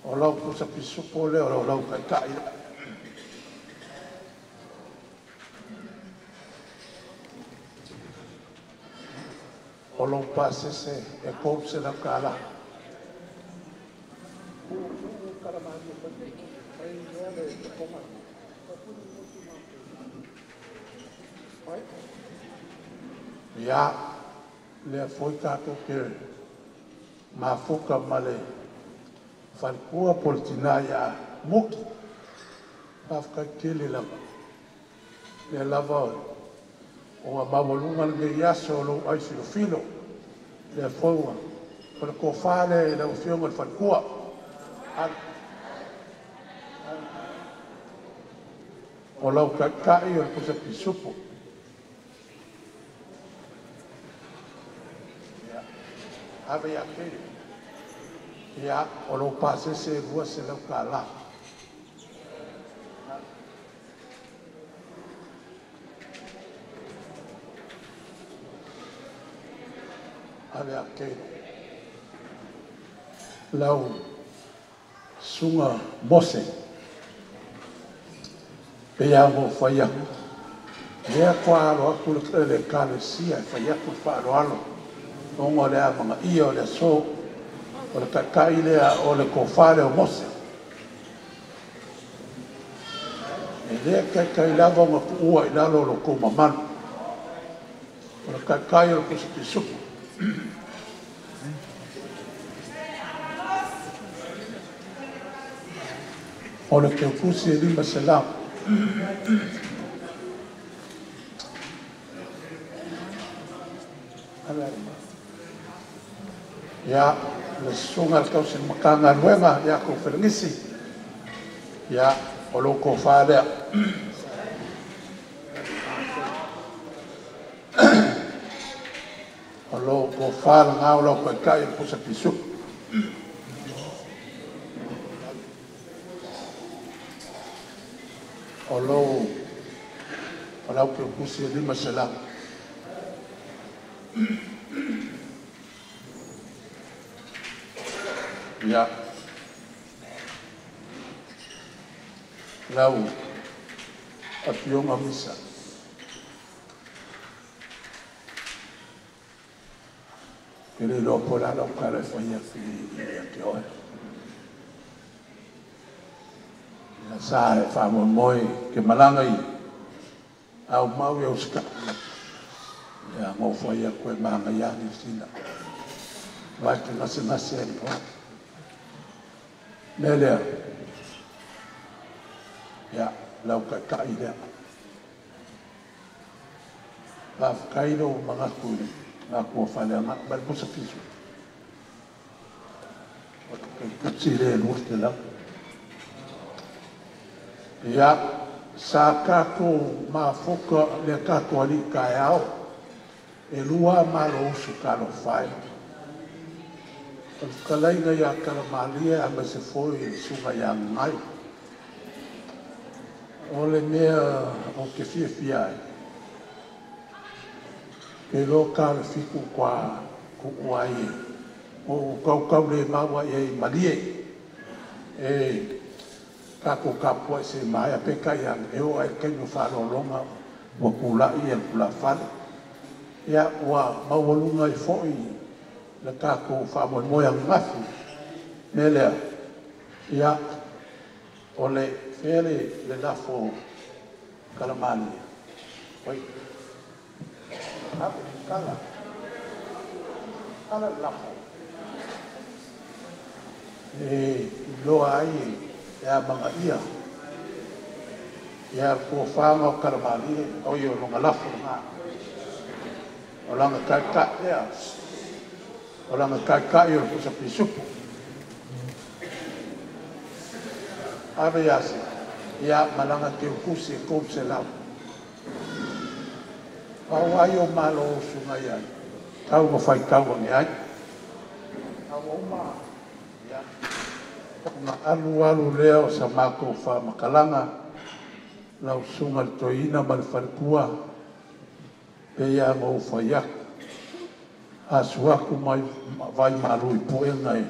o lau pusa pisupo le o lau kai o lau pasese e kopse la kala ia le foi kato ke mafuka male falkua politina ya muki afka kele lava le lava o a mavolunga le yaso lo ai filo le foua o le kofale le ufionga le falkua o lau kakai o le kusa pisupu ave ya kere ya o lo pase se vua se lau kala ave ya kere lau sunga mose pe ya mo faya ya kwa lo aku le kalesia faya ku fa lo alo ongo le ama ia le so o le kakai le o le kofale o mose e le kakai lava o ua i lalo lo ko mamanu o le kakai o le kusipisupu o le keukusi e lima selam ya le sunga le kausi makanga luenga ya ko ferngisi ya o lo ko fale o lo ko fale nga o lo ko kai ko sa pisu o lo ko kusi lima selam ya lau apionga misa kere lo pola lo kare fanya fi ke oe ya sa fa mo moi ke malanga i au mau ya uska ya mo fanya ko manga ya ni sina vai que na série Nele ya lau kakai lea la kaino mga kuri na kua whale nga bal musa pisu o kai kutsire luste lau ya sa kako ma foka le kako ali kai au e lua malo usu kalo whai kalaina ya kalamalia a se foi sunga ya ngai ole mea o ke fia ke lo ka fiku kwa ku wai o kau le mawa e malie e ka ko ka po se mai a peka ya e o ai ke no fa lo longa o kula i el kula fa ya wa mawolunga i foi le kako fa mo mo yang ngafu nele ya ole fele le lafo kalamani oi kala lafo lo ai ya banga ia ya ko fa mo kalamani o yo no lafo na ola ka ya orang kakai o sa pisupu ave yasi ya malanga ke kusi ko se la au ayo malo sunga ya tau mo fai tau ni ai au ma ya na alu leo sa mako fa makalanga lau sunga toina mal farkua pe ya mo fa ya asuaku mai vai Malu i poenga e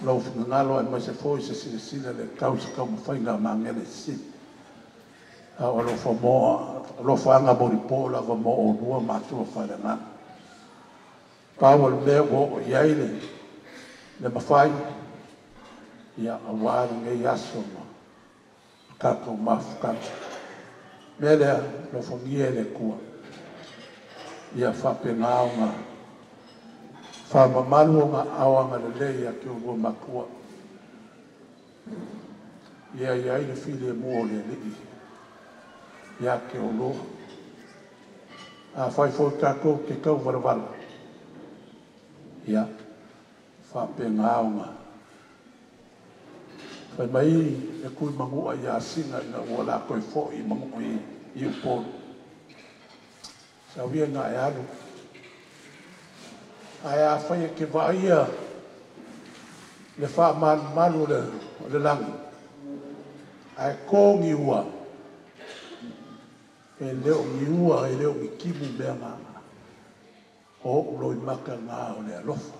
lau ngalo e mai se foi se sila le kausa kau mawhainga Magele si a o lo famoa lo whanga mori pola wa mo o nua matua wharenga pawa le o iaile le mawhai ia awaru nge yaso ma kako mafukaka mele lo fongie le kua ia whapenga nga whamamalu nga awanga le leia ki o makua ia ia ile file mo le lii ia ke o loa. A whai fo kako ke kau warawala. Ia, whape ngāonga. Whai mai e kui mangua i a singa ina ua la koe fo i mangua i upolu. Sa wia ngā e alu. Ai a whai e ke vaia le wha malu le langi. Ai kōngi ua. E leo ngi ua, e leo ngi kimu mea ngā. O uloi maka ngā o le alofa.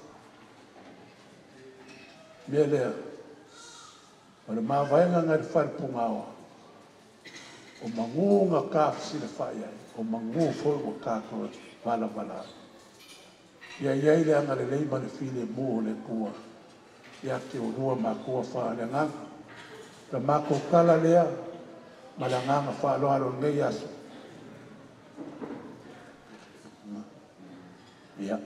Mea lea. O le mawaenga ngā le wharipunga oa. O mangu ngā kāwhisi le whai ai. O mangu fōi o kākora wala wala. Ia iai le anga le leima le while mō le kua. Ia ke o rua mā kua wha le nganga. Le mako kala lea. Ma le nganga wha aloha lo ngei aso. Ia.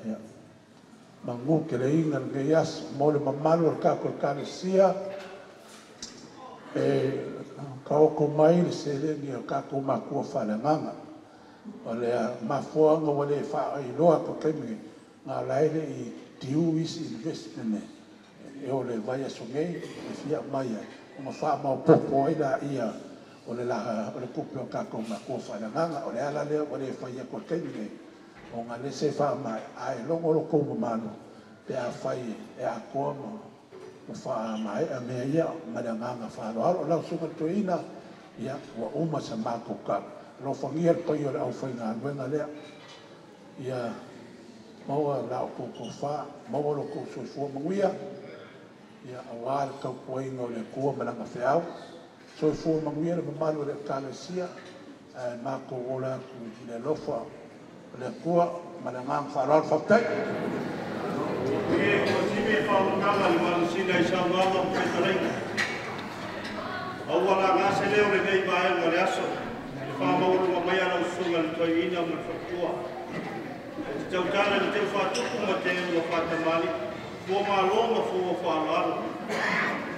Mangu ke le inga ngei aso. Mō le mamalu al kākora kāle sia. Ka oko mai le se le ngi o kākora mā kua wha le nganga. O le mafuanga wale wha ai loa pa kemi. Ngā laile i tiu isi investment e o le vai aso ngei e fia mai ai. O ma wha mau popo ai la ia o le laha o le kupe o kako ma kua whananganga o le ala lea o le whaia ko teni ngei. O ngā le se wha mai ai longo lo kou mamano pe a whai e a koa ma o wha mai a mea ia ma le nganga wha alo alo lau sunga to ina ia ua uma sa mako ka. Lo whangia pai o le au whai ngā nuenga lea. Ia maua lao koko wha, maua lo kou soifua manguia. Ia awal kau kuainga o le kua malanga whiau. Soifua manguia le mamalu le kālesia. Mako ola ku le lofa le kua malangang wharal whaptai. E o timi e whaunanga le malusina i Sauniga o Petaia. Awala ngā se leo le nei maenga le aso. Le whamaurunga mai ana usunga le toi ina ma whakua. Tau tana ni te whatuku ma te ua whatamali, kua mā longa fua whaalaro.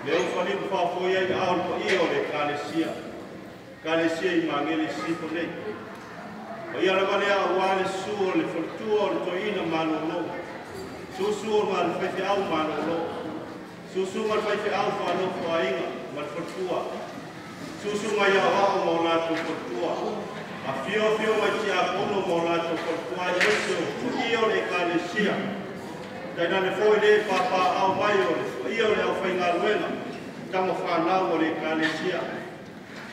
Leo whaniku whawhoi ai aon pa ia o le kālesia. Kālesia i Magele Sisifo nei. O ia rawa lea a wale sua le whatua o le toina mālolo. Susua ngā le whaife au mālolo. Susua ngā le whaife au whanofo a inga ma le whatua. Susua ngā ia wao mō lātu whatua. A fio mai ki a kono mō lātou whakua i esu i o le kālesia. Taina le fōi le pāpā au mai o le i o le au whainga ruena. Tamo whanau o le kālesia.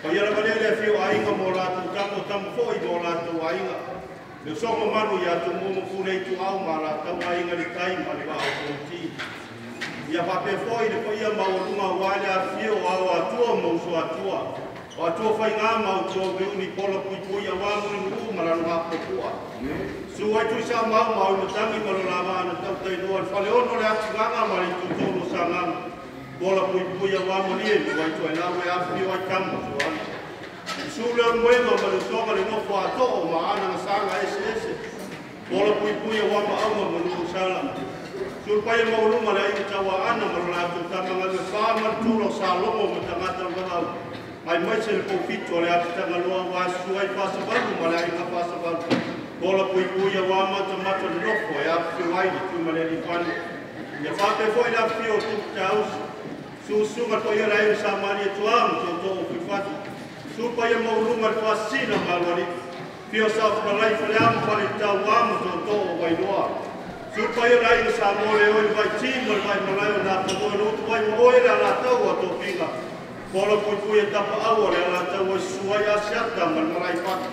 Pa ia rawa le fio ainga mō lātou tamo fōi mō lātou ainga. Le songa manu i atu mōmo kūnei tu au mā lātou ainga le taima le wā o kōti. Ia pape fōi le pa ia maurunga wale a fio au atua mōsu atua. O atua whai ngā mau tō veuni pola pui pui a wāmuri ngu marano ngā pokua. Su ai tui sa mau na tangi maro la wāna tau tai noa. Whale ono le ati nganga mari tu tōno sa nganga. Pola pui pui a wāmuri e tu ai tu ai nāwe a whio ai kama tu ana. Su leo muema ma le songa le nofo a to'o ma ana na sanga ese. Pola pui pui a wāma auma ma nungu sala. Su pai e mauruma le aina tawa ana maro la tu tamanga le whāma tūlo sa longo ma tangata ngau. Ai mai se le pofito le ati tanga loa wa suai pasa balu ma le aina pasa balu. Bola pui pui a wama ta mata le nofo e api waini tu ma le li whani. Ia whape foi la fio tuku te ausi. Susunga to ia rei sa mani e tuamu to to o whiwhati. Supa ia maurunga le whasina malwari. Fio sa wharai whale amu whare tau amu to to o wainoa. Supa ia rei sa mole oi vai tima vai malai o nā pamoe rotu vai oera la tau a to pinga. Bola pui pui e tapa awa le ala tau e suai a siata man marai paki.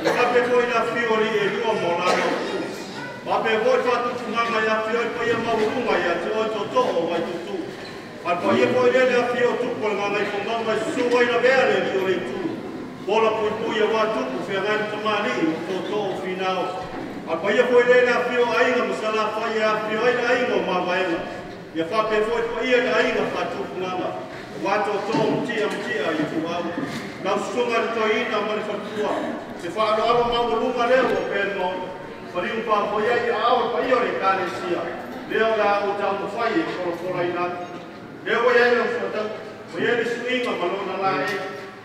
Pape pui na fiori e rua mo lana o tu. Pape pui fatu tunganga ia fiori pa ia maurunga ia te oi to o vai tutu. Alpa ia pui lele a fio tupu e nganga i ponganga e suai na bea le rio le tu. Bola pui pui e wā tupu fia ngani tamani o to o finao. Alpa ia pui lele a fio ainga musala fai a fio aina ainga o mawaenga. Ia pape pui pa ia na ainga fatu nganga. Wato to mtia i tu au. Nau sunga le toina ma le whatua. Se whaaloalo maurunga leo o pēno. Whariu pāpoi ai awa pa i o le kālesia. Leo la o tau mawhai e korofora ina. Leo o iai o whatau. O iai le suinga malona la e.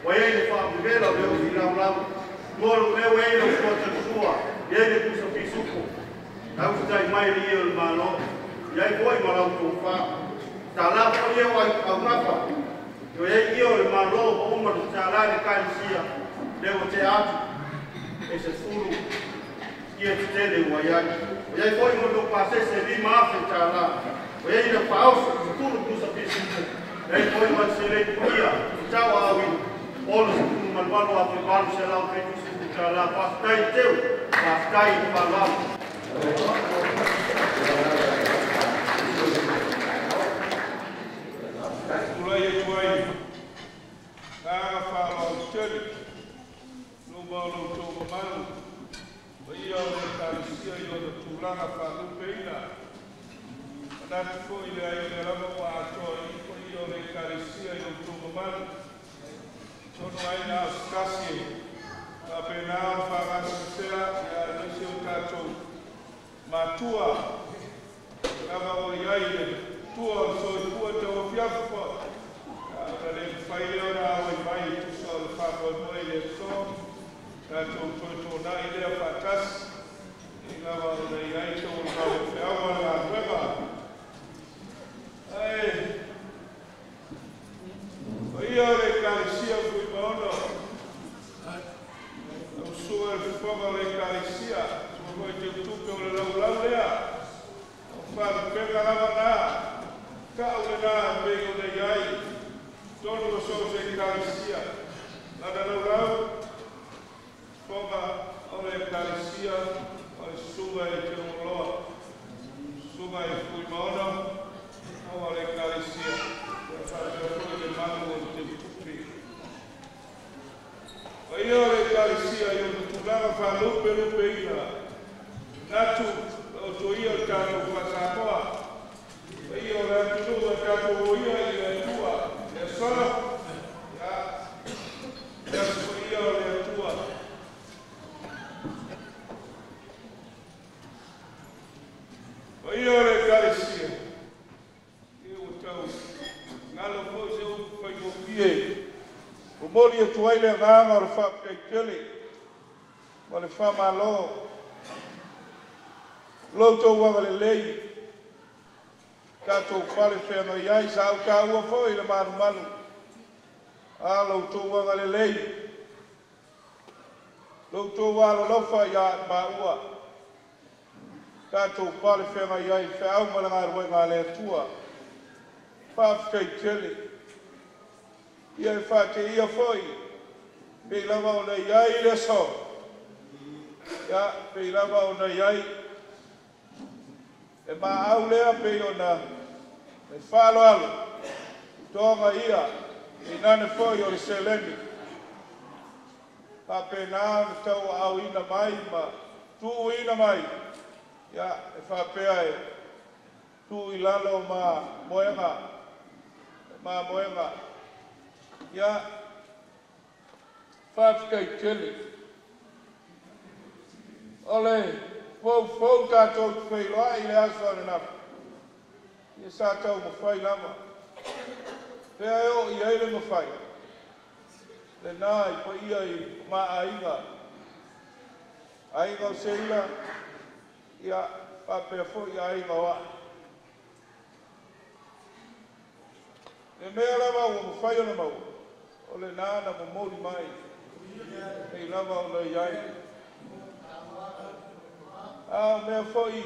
Wai le fa vela le o fila ula. Molo le wai le o sua. Ye le kusa pisuko. Au tai mai ri o malo. Ia foi malau to fa. Tala ko ye wa au ngapa. Yo ye io le malo o mo tala le kalisia. Le o te atu. Ese furu. Ia te tele wa ia. Ia foi mo do passe se vi ma fe tala. Ia le pau furu kusa pisuko. Ia foi mo se le ia. Tau awi. Olo furu malvalo a fe balu se la fe tala pas tai teu. Pas tai palau. Mulai tuai, cara fala tele, no bolo to Malu, ia o Penisione ia o tulanga fala peina. Ana foi ile ai le lava wa ato ia o Penisione ia o to Malu. Sono ai na skasi, a pena fala Seira ia o seu cato matua. Lava o ia tua so tua te o fiafa. Le fai ora o mai tu so le fa o moi le so. Na to na ile fatas. Ina va le ai to o fa o fa o la nueva. Ai. Ia le Penisione fui bono. O so el fogo le Penisione. So voi te tu pe o la laulea. Fa pega la vana. Kaulena bego de yai, todo lo so se Penisione. La da lo forma ole Penisione, ole suba e te lo suba e fui mono, ole Penisione. Fa de Malu te tupi. Oi ole Penisione, io tu lava fa lupe ina. Natu o to ia tano fa sapoa. Io la tua capo ia e tua e solo ya io la tua io le Penisione io tau nalo pose o fai o pie o mori e tuai le nganga o fa pekele o le fa malo loto wa le lei Kato pare whenga iai, sa au ka ua fo i le maru malu. A loutou wanga le lei. Loutou wala lofa ia ma ua. Kato pare whenga iai, whe au malanga roi ngā le tua. Whawhikai tele. Ia e whate ia foi. Pei lava o nei iai le so. Ia, pei lava o nei iai. E ma au lea pei o na e whalo alu, tonga ia, i nane foi o le seleni. Pa pena tau au ina mai, ma tu ina mai. Ia, e whapea e tu i lalo ma moenga. Ia, whawhikai tele. Ole, fou tātou te whailoa i le aso ane nafu. Ia sa tau mawhai lama. Pea eo i eile mawhai. Le nā i pa ia i maa ainga. Ainga o Seira. Ia whapea fo i ainga wa. Le mea lama ua mawhai ona mau. O le nā na mamori mai. Hei lama o le iai. Mea fo i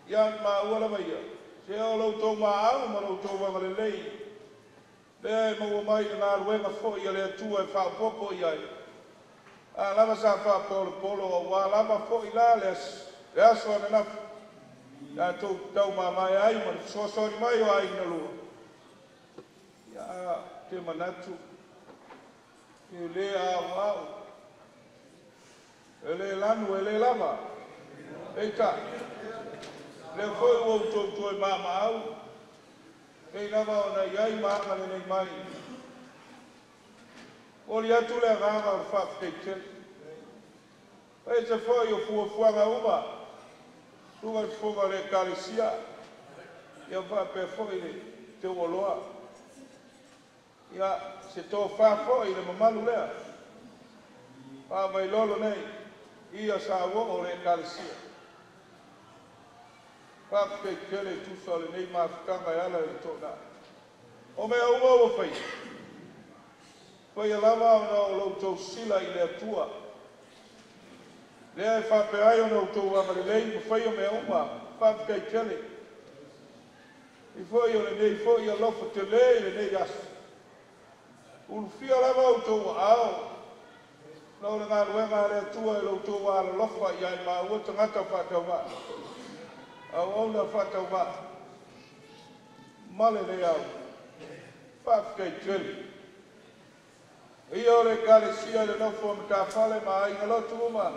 ia maa ua lama ia. Se o loutou maau ma loutou wanga le lei. Lea e maua mai ngā ruenga fo i le atua e whaopopo i ai. Lama sa whaopolo o wā lama fo i la le aso ane nafu. Ia tau mai ai ma le sosori mai o ai na lua. Ia te manatu. Ke le a wau. E le lanu e le lama. Eita. Le foi o to e mama au. Kei lava o na iai mama le nei mai. O li atu le nganga o whawhite. E te foi o fuafuanga uma. Tunga fuga le Penisione. Ia whape foi le te uoloa. Ia se tō whāwho i le mamalu lea. Mai lolo nei, ia sa wongo le kalesia. Whakei kele tusa le nei mafutanga e ala le tōna. O mea ua ua whai. Whai alama o lau tō sila i le atua. Lea e whapeai o nau tō amarelei, mo whai o mea uma, whakei kele. I whai o le nei, whai a lofa te le le nei asu. Ulufia lava o tō ao. Nau le ngā ruenga le atua e lau tō wāla lofa i ai maa ua tangata whātau wā. Au au na whātau wā. Male le au. Whakei kele. Ia o le kalesia le nofo me tā whale maa inga lotu uma.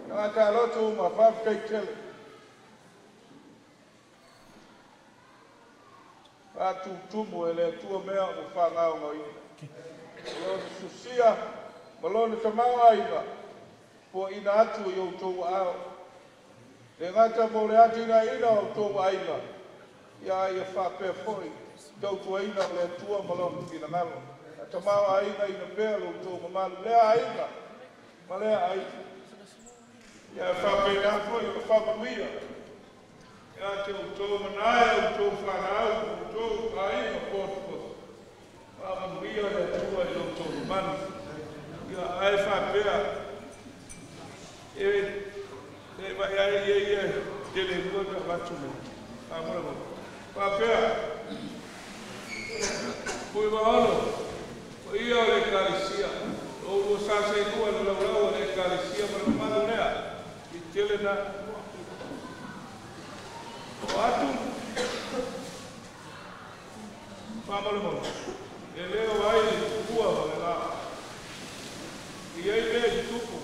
Ngā tā lotu uma, whakei kele. Whātu tumu e le atua mea o whangau ngā ina. Malone susia, malone tamau aiga, po ina atu i o tōu ao. E ngata mo le atu ina o tōu aiga, ia ia whapea fōi, tau tua ina le tua malone ina ngalo. Tamau aiga ina pēr o tōu mamalu, lea aiga, ma lea aiga. Ia whapea fōi, ia whapanuia. Ia te o tōu manae, o tōu whanau, o tōu aiga pōtu. Maria le tua i loto manu. Ia ai whapea. E vai ai te le ruata watume. Amora mo. Whapea. Pui waolo. O ia o le kalesia. O sasa i kua le laulau o le kalesia ma manu lea. I tele na. O atu. Whamalo mo. E leo ai ua o le la. I ai mea i tupu.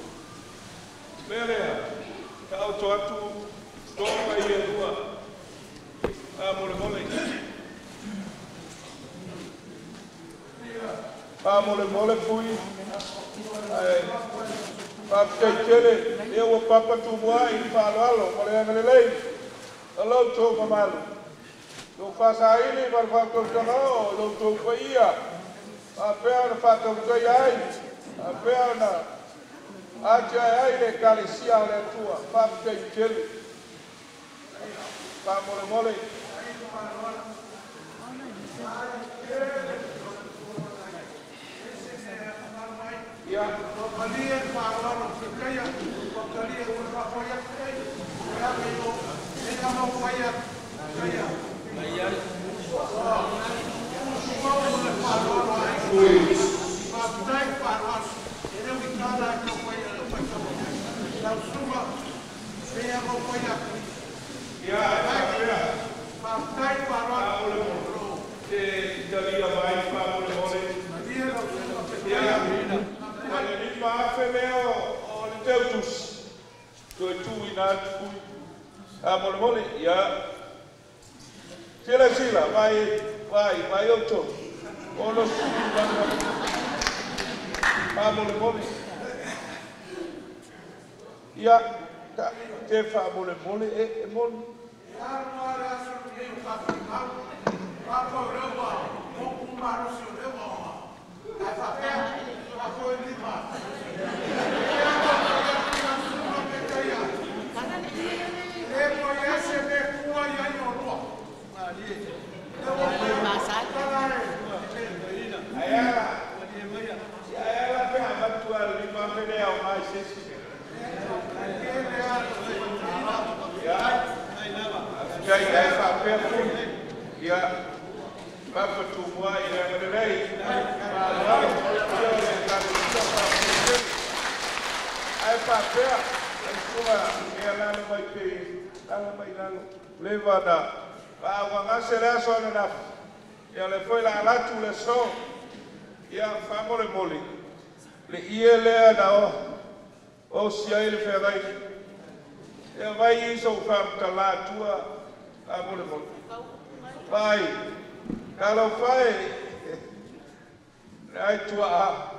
Melea. Ta auto atu. Tonga i e ua. A mole mole. A mole mole pui. Whakei kere. E ua papa tu mua i whaloalo. Mole angale lei. Alau tō mamalu. Lo fasa ini par fato tano, lo to paia. Apea na fato kai ai. Apea na acha ai le kalesia le tua, fato kele. Pa mole mole. Ya, palia para no se caia, palia por apoiar kai. Ya pero ella no falla. Sila, vai outro. Ono mole. Ia, te fa mole e mole. Levada, a será só na ela foi lá tu le so ia famole mole le ile na o si ele ferai e vai isso famta lá tua a mole mole vai calo fai ai tua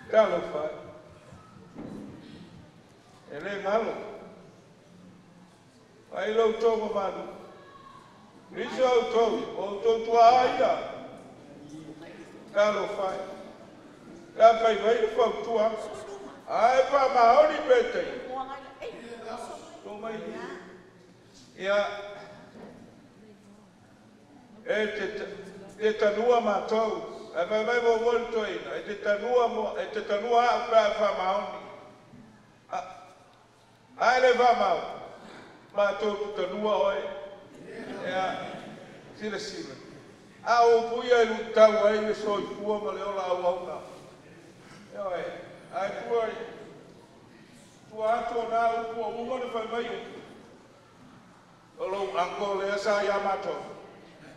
calo fai ele malo ai lo tomo mano. Isso é o tomo, o tomo aia. Kalo fai. Ka fai vai le fau tua. Ai pa mahoni Petaia. Tō mai. Ia. Te tanua mātou. E vai mo volto ina. E te tanua a pa mahoni. Ai le va mau. Mātou tu tanua oi. Ia. Sila. A o puia i lutau ai le soi pua ma le ola au au na. Ia e. Ai pua i. Tua ato na upu o uma le fai mai upu. Olo anko le asa ia mātou.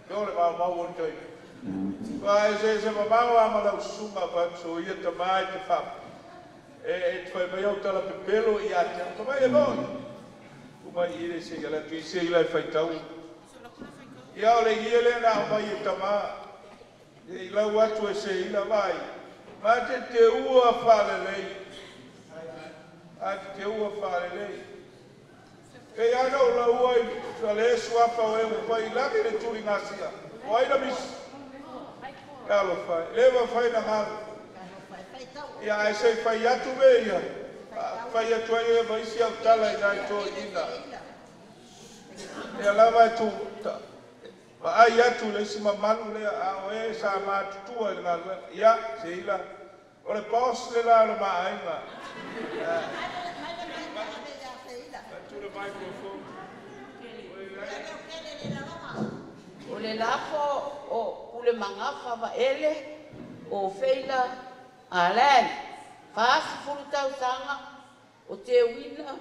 Ia le mau volto ina. Vai se mamau ama la usunga va so ia te mai te fa. E te fai mai au tala pepelo i ate. Ko mai e bon. Kuma i le se la tu se la fai tau. Ia ole i le na mai e tama. E la watu e se ila vai. Ma te ua fa le lei. A te ua fa le lei. E ana o la ua i le suafa o e u pai la le turi ngasia. O ai la mis. Kalo fai, lewa fai na haru. Ia e sei fai atu me ia. Fai atu ai e maisi au tala i nai tō ina. Ia lava e tū. Ma ai atu le si mamanu lea a o e sa mātutua i ngā lua. Ia, se ila. O le paos le la le maa ainga. Atu le microphone. O le lafo o ule mangafa wa ele o feila alen. Fasi furu tau sanga o te wina.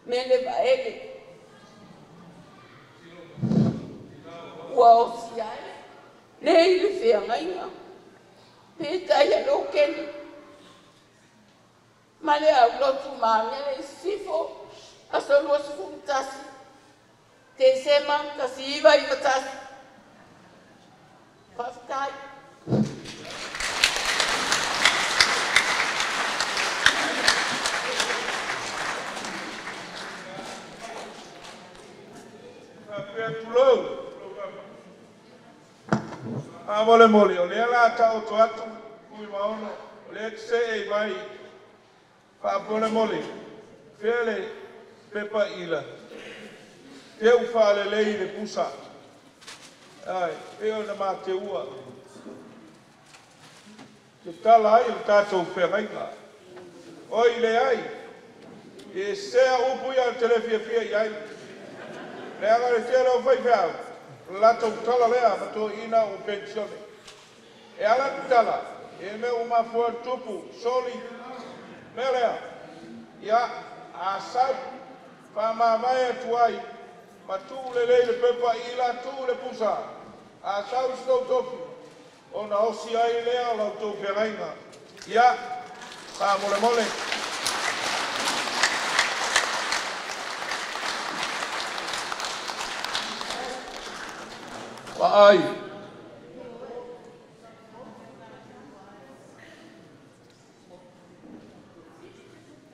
Mele wa ele. Ua o siai. Ne ili fea ngainga. Petaia Lokeni. Male au lotu Magele Sisifo. Asolu asu furu tasi. Te sema kasi iwa i katas. Pastai. Pea tulou. A mole, o lea la tau to atu. Kui maono. O lea te se e mai. Pa mole. Fele pepa ila. Teu whale lei le pusa. Ai, eo na mā te ua. Te tala ai o tātou whengainga. Oi le ai. E sea upu ia te le fia i ai. Le anga le te leo whai whiau. Lato tala lea mato ina o Penisione. E ala tala. E me o mafua tupu. Soli. Me lea. Ia a sau. Whamamai atu ai. Ma tu le le pepa i la tu le pusa. A sau stou tofu. O na osi ai lea o lau tau whirainga. Ia, pa mole. Pa ai.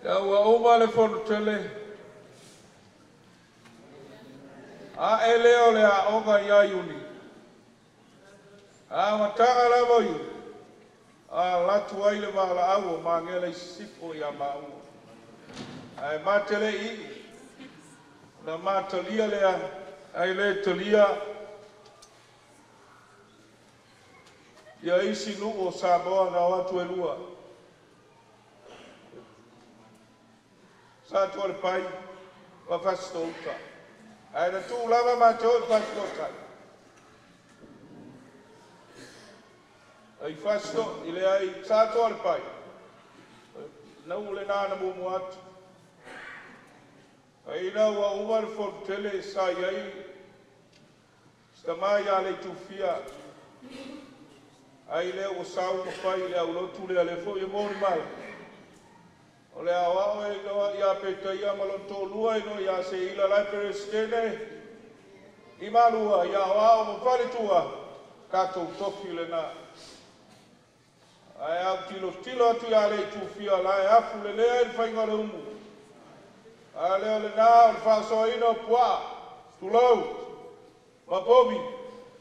Ia ua oma le fono tele. A e leo le a onga i aiuni. A matanga la moi. A latu ai le mahala au o Magele Sisifo i a Malu. A e matele i. Na matalia lea. Ai le talia. Ia isi nu o Samoa na watu e lua. Sa tu le pai. Wa fasto uta. Ai na tu lava mātou i whasikotai. Ai whasto i le ai tātou ale pai. Nau le nāna mumu atu. Ai nau a umare whonu tele sa iai. Sta mai a le tūwhia. Ai le o sau ma whai le au lotu le ale fo i mōri mai. O le awao e noa i a Petaia malonto lua i no i a se ila lai Penisione i Malua i a awao ma whare tua katou tofi le na. Ai au tilo atu i a le tūwhia lai afu le lea i whainga le umu. Ai leo le nā o le whaasoa ina pua, tulau, ma pomi,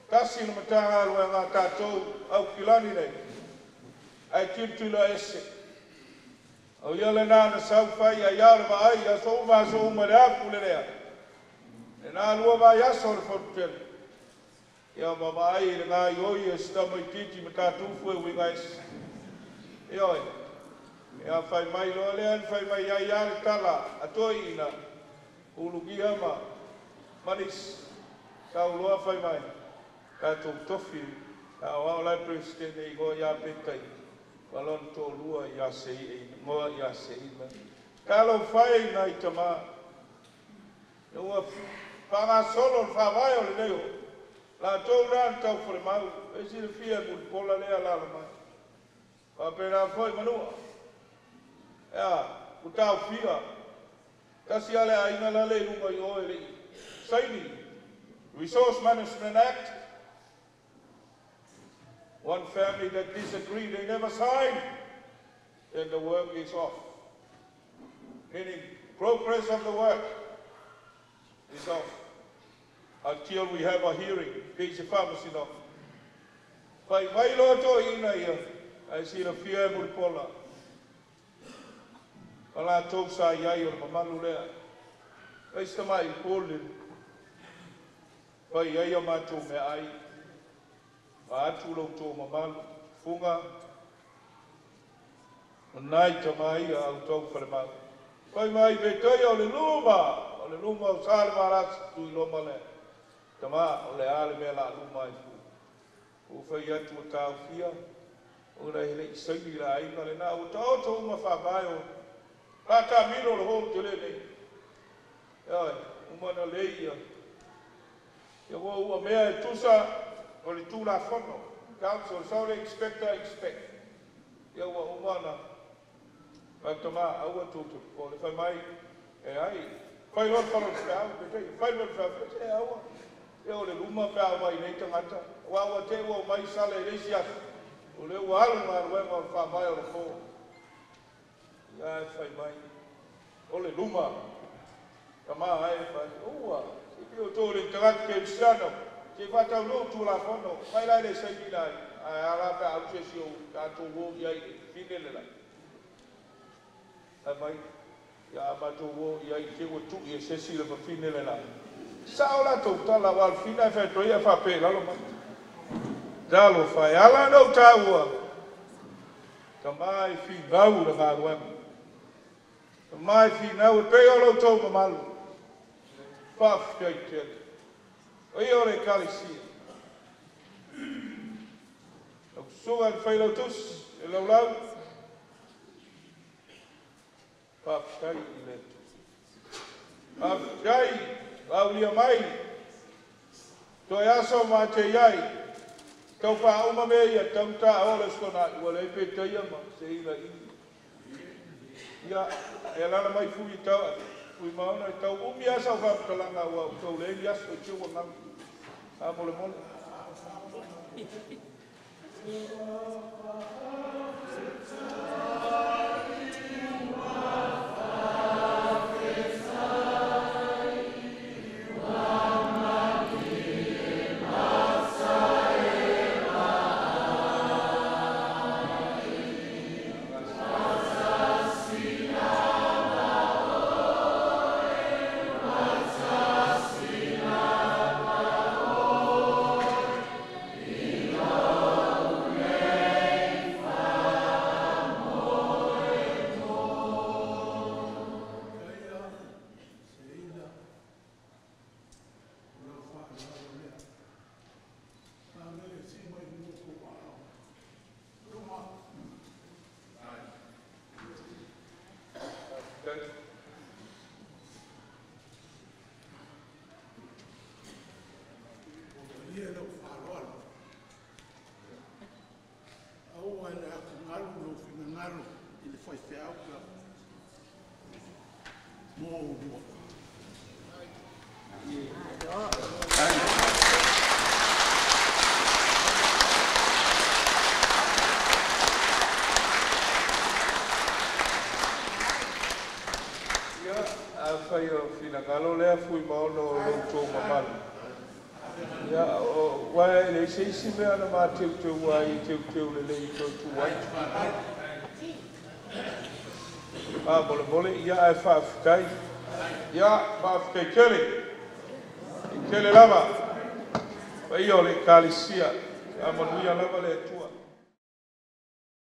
Tasi na matanga alua ngā tātou au kilani nei. Ai tūtula ese. Au ia le nāna sau whai a iara wa ai a so ma so umare aku le rea. E nā lua wa iaso le whotutele. Ia ma ai le ngā ioi e stamai titi ma tātou fue winga ese. Ioi. Ia whai mai loa lea, whai mai ai ale tala a toi ina. Ulugia ma manis. Kau loa whai mai. Tātou tofi. Ka wao lai presidente i goa ia Petai. Walon tō lua ia sei, ngoa ia sei. Ka lau whai nai tama. Ua whanga solo whawai o le neo. La tō rān tau whare mau. E si le fia muli pola lea lala mai. Wa pēnā whai manua. Ea, ku tau fia. Kasi ale a ina lale runga i oe rei. Saini, Resource Management Act. One family that disagreed, they never signed. Then the work is off. Meaning, progress of the work is off. Until we have a hearing. There's a pharmacy now. Pai mai loto ina ia. Ai si la fia mul pola. Ala tau sa iai o mamalu lea. Ai sta mai polin. Pai iai o mātou me ai. A atu lau tō mamalu. Funga. Nai tamai a au tau whare mau. Pai mai Petaia o le luma. O le luma o sāle marasa tui loma lea. Tama o le ale mea la luma i fu. O whai atu o tāu fia. O rei rei saini la inga le nā. O tāo tō uma whabai o. Paka mino le hō te le nei. Iai, umana leia. Ia wā ua mea e tusa o le tūla whono. Council, so they expect. Ia wā umana. Pātama, aua tūtu. O le whai mai, e ai. Whai lor whano te au, whai lor whano te aua. Ia o le luma pēa mai nei tangata. Wā ua te ua mai sale reisi atu. O le ua alu ngā ruenga o wha mai o le fō. Ia e whai mai. O le luma. Ka maa ai whai. Ua. Si pio tō le tangata ke msiano. Ke whatau no tūla whono. Whai lai le saini lai. Ai ala pēa au te si o tātou wō iai. Whine lai. Ai mai. Ia mātou wō iai te ua tuki e sesi le pa whine lai. Sao la tau tala wal whina e whai toia whape lalo mai. Dalo whai ala nau tāua. Ka mai whi ngau la ngā ruenga. Mai fi nau e pei o lau tau ma malu. Paf kai tele. Oi o re kalisia. Au sunga ni whai lau tus, e lau lau. Paf kai i le. Paf kai, lau lia mai. Toi aso ma te iai. Tau wha uma me ia, tau ta oles kona. Ua le Petaia ma, se ila ini. Ia, e lana mai fui tau, fui mauna i tau umi asa o whaptalanga ua tau le ili aso i tiwa ngang. A mole mole. Whai o whina ngalo lea fui maono o loutou mamalu. Ya o wai le se me ana ma te wai te le to wai. Ah bole ia e fa kai. Ya fa kai kele lava. Vai ole kalisia. Amanuia lava le tua.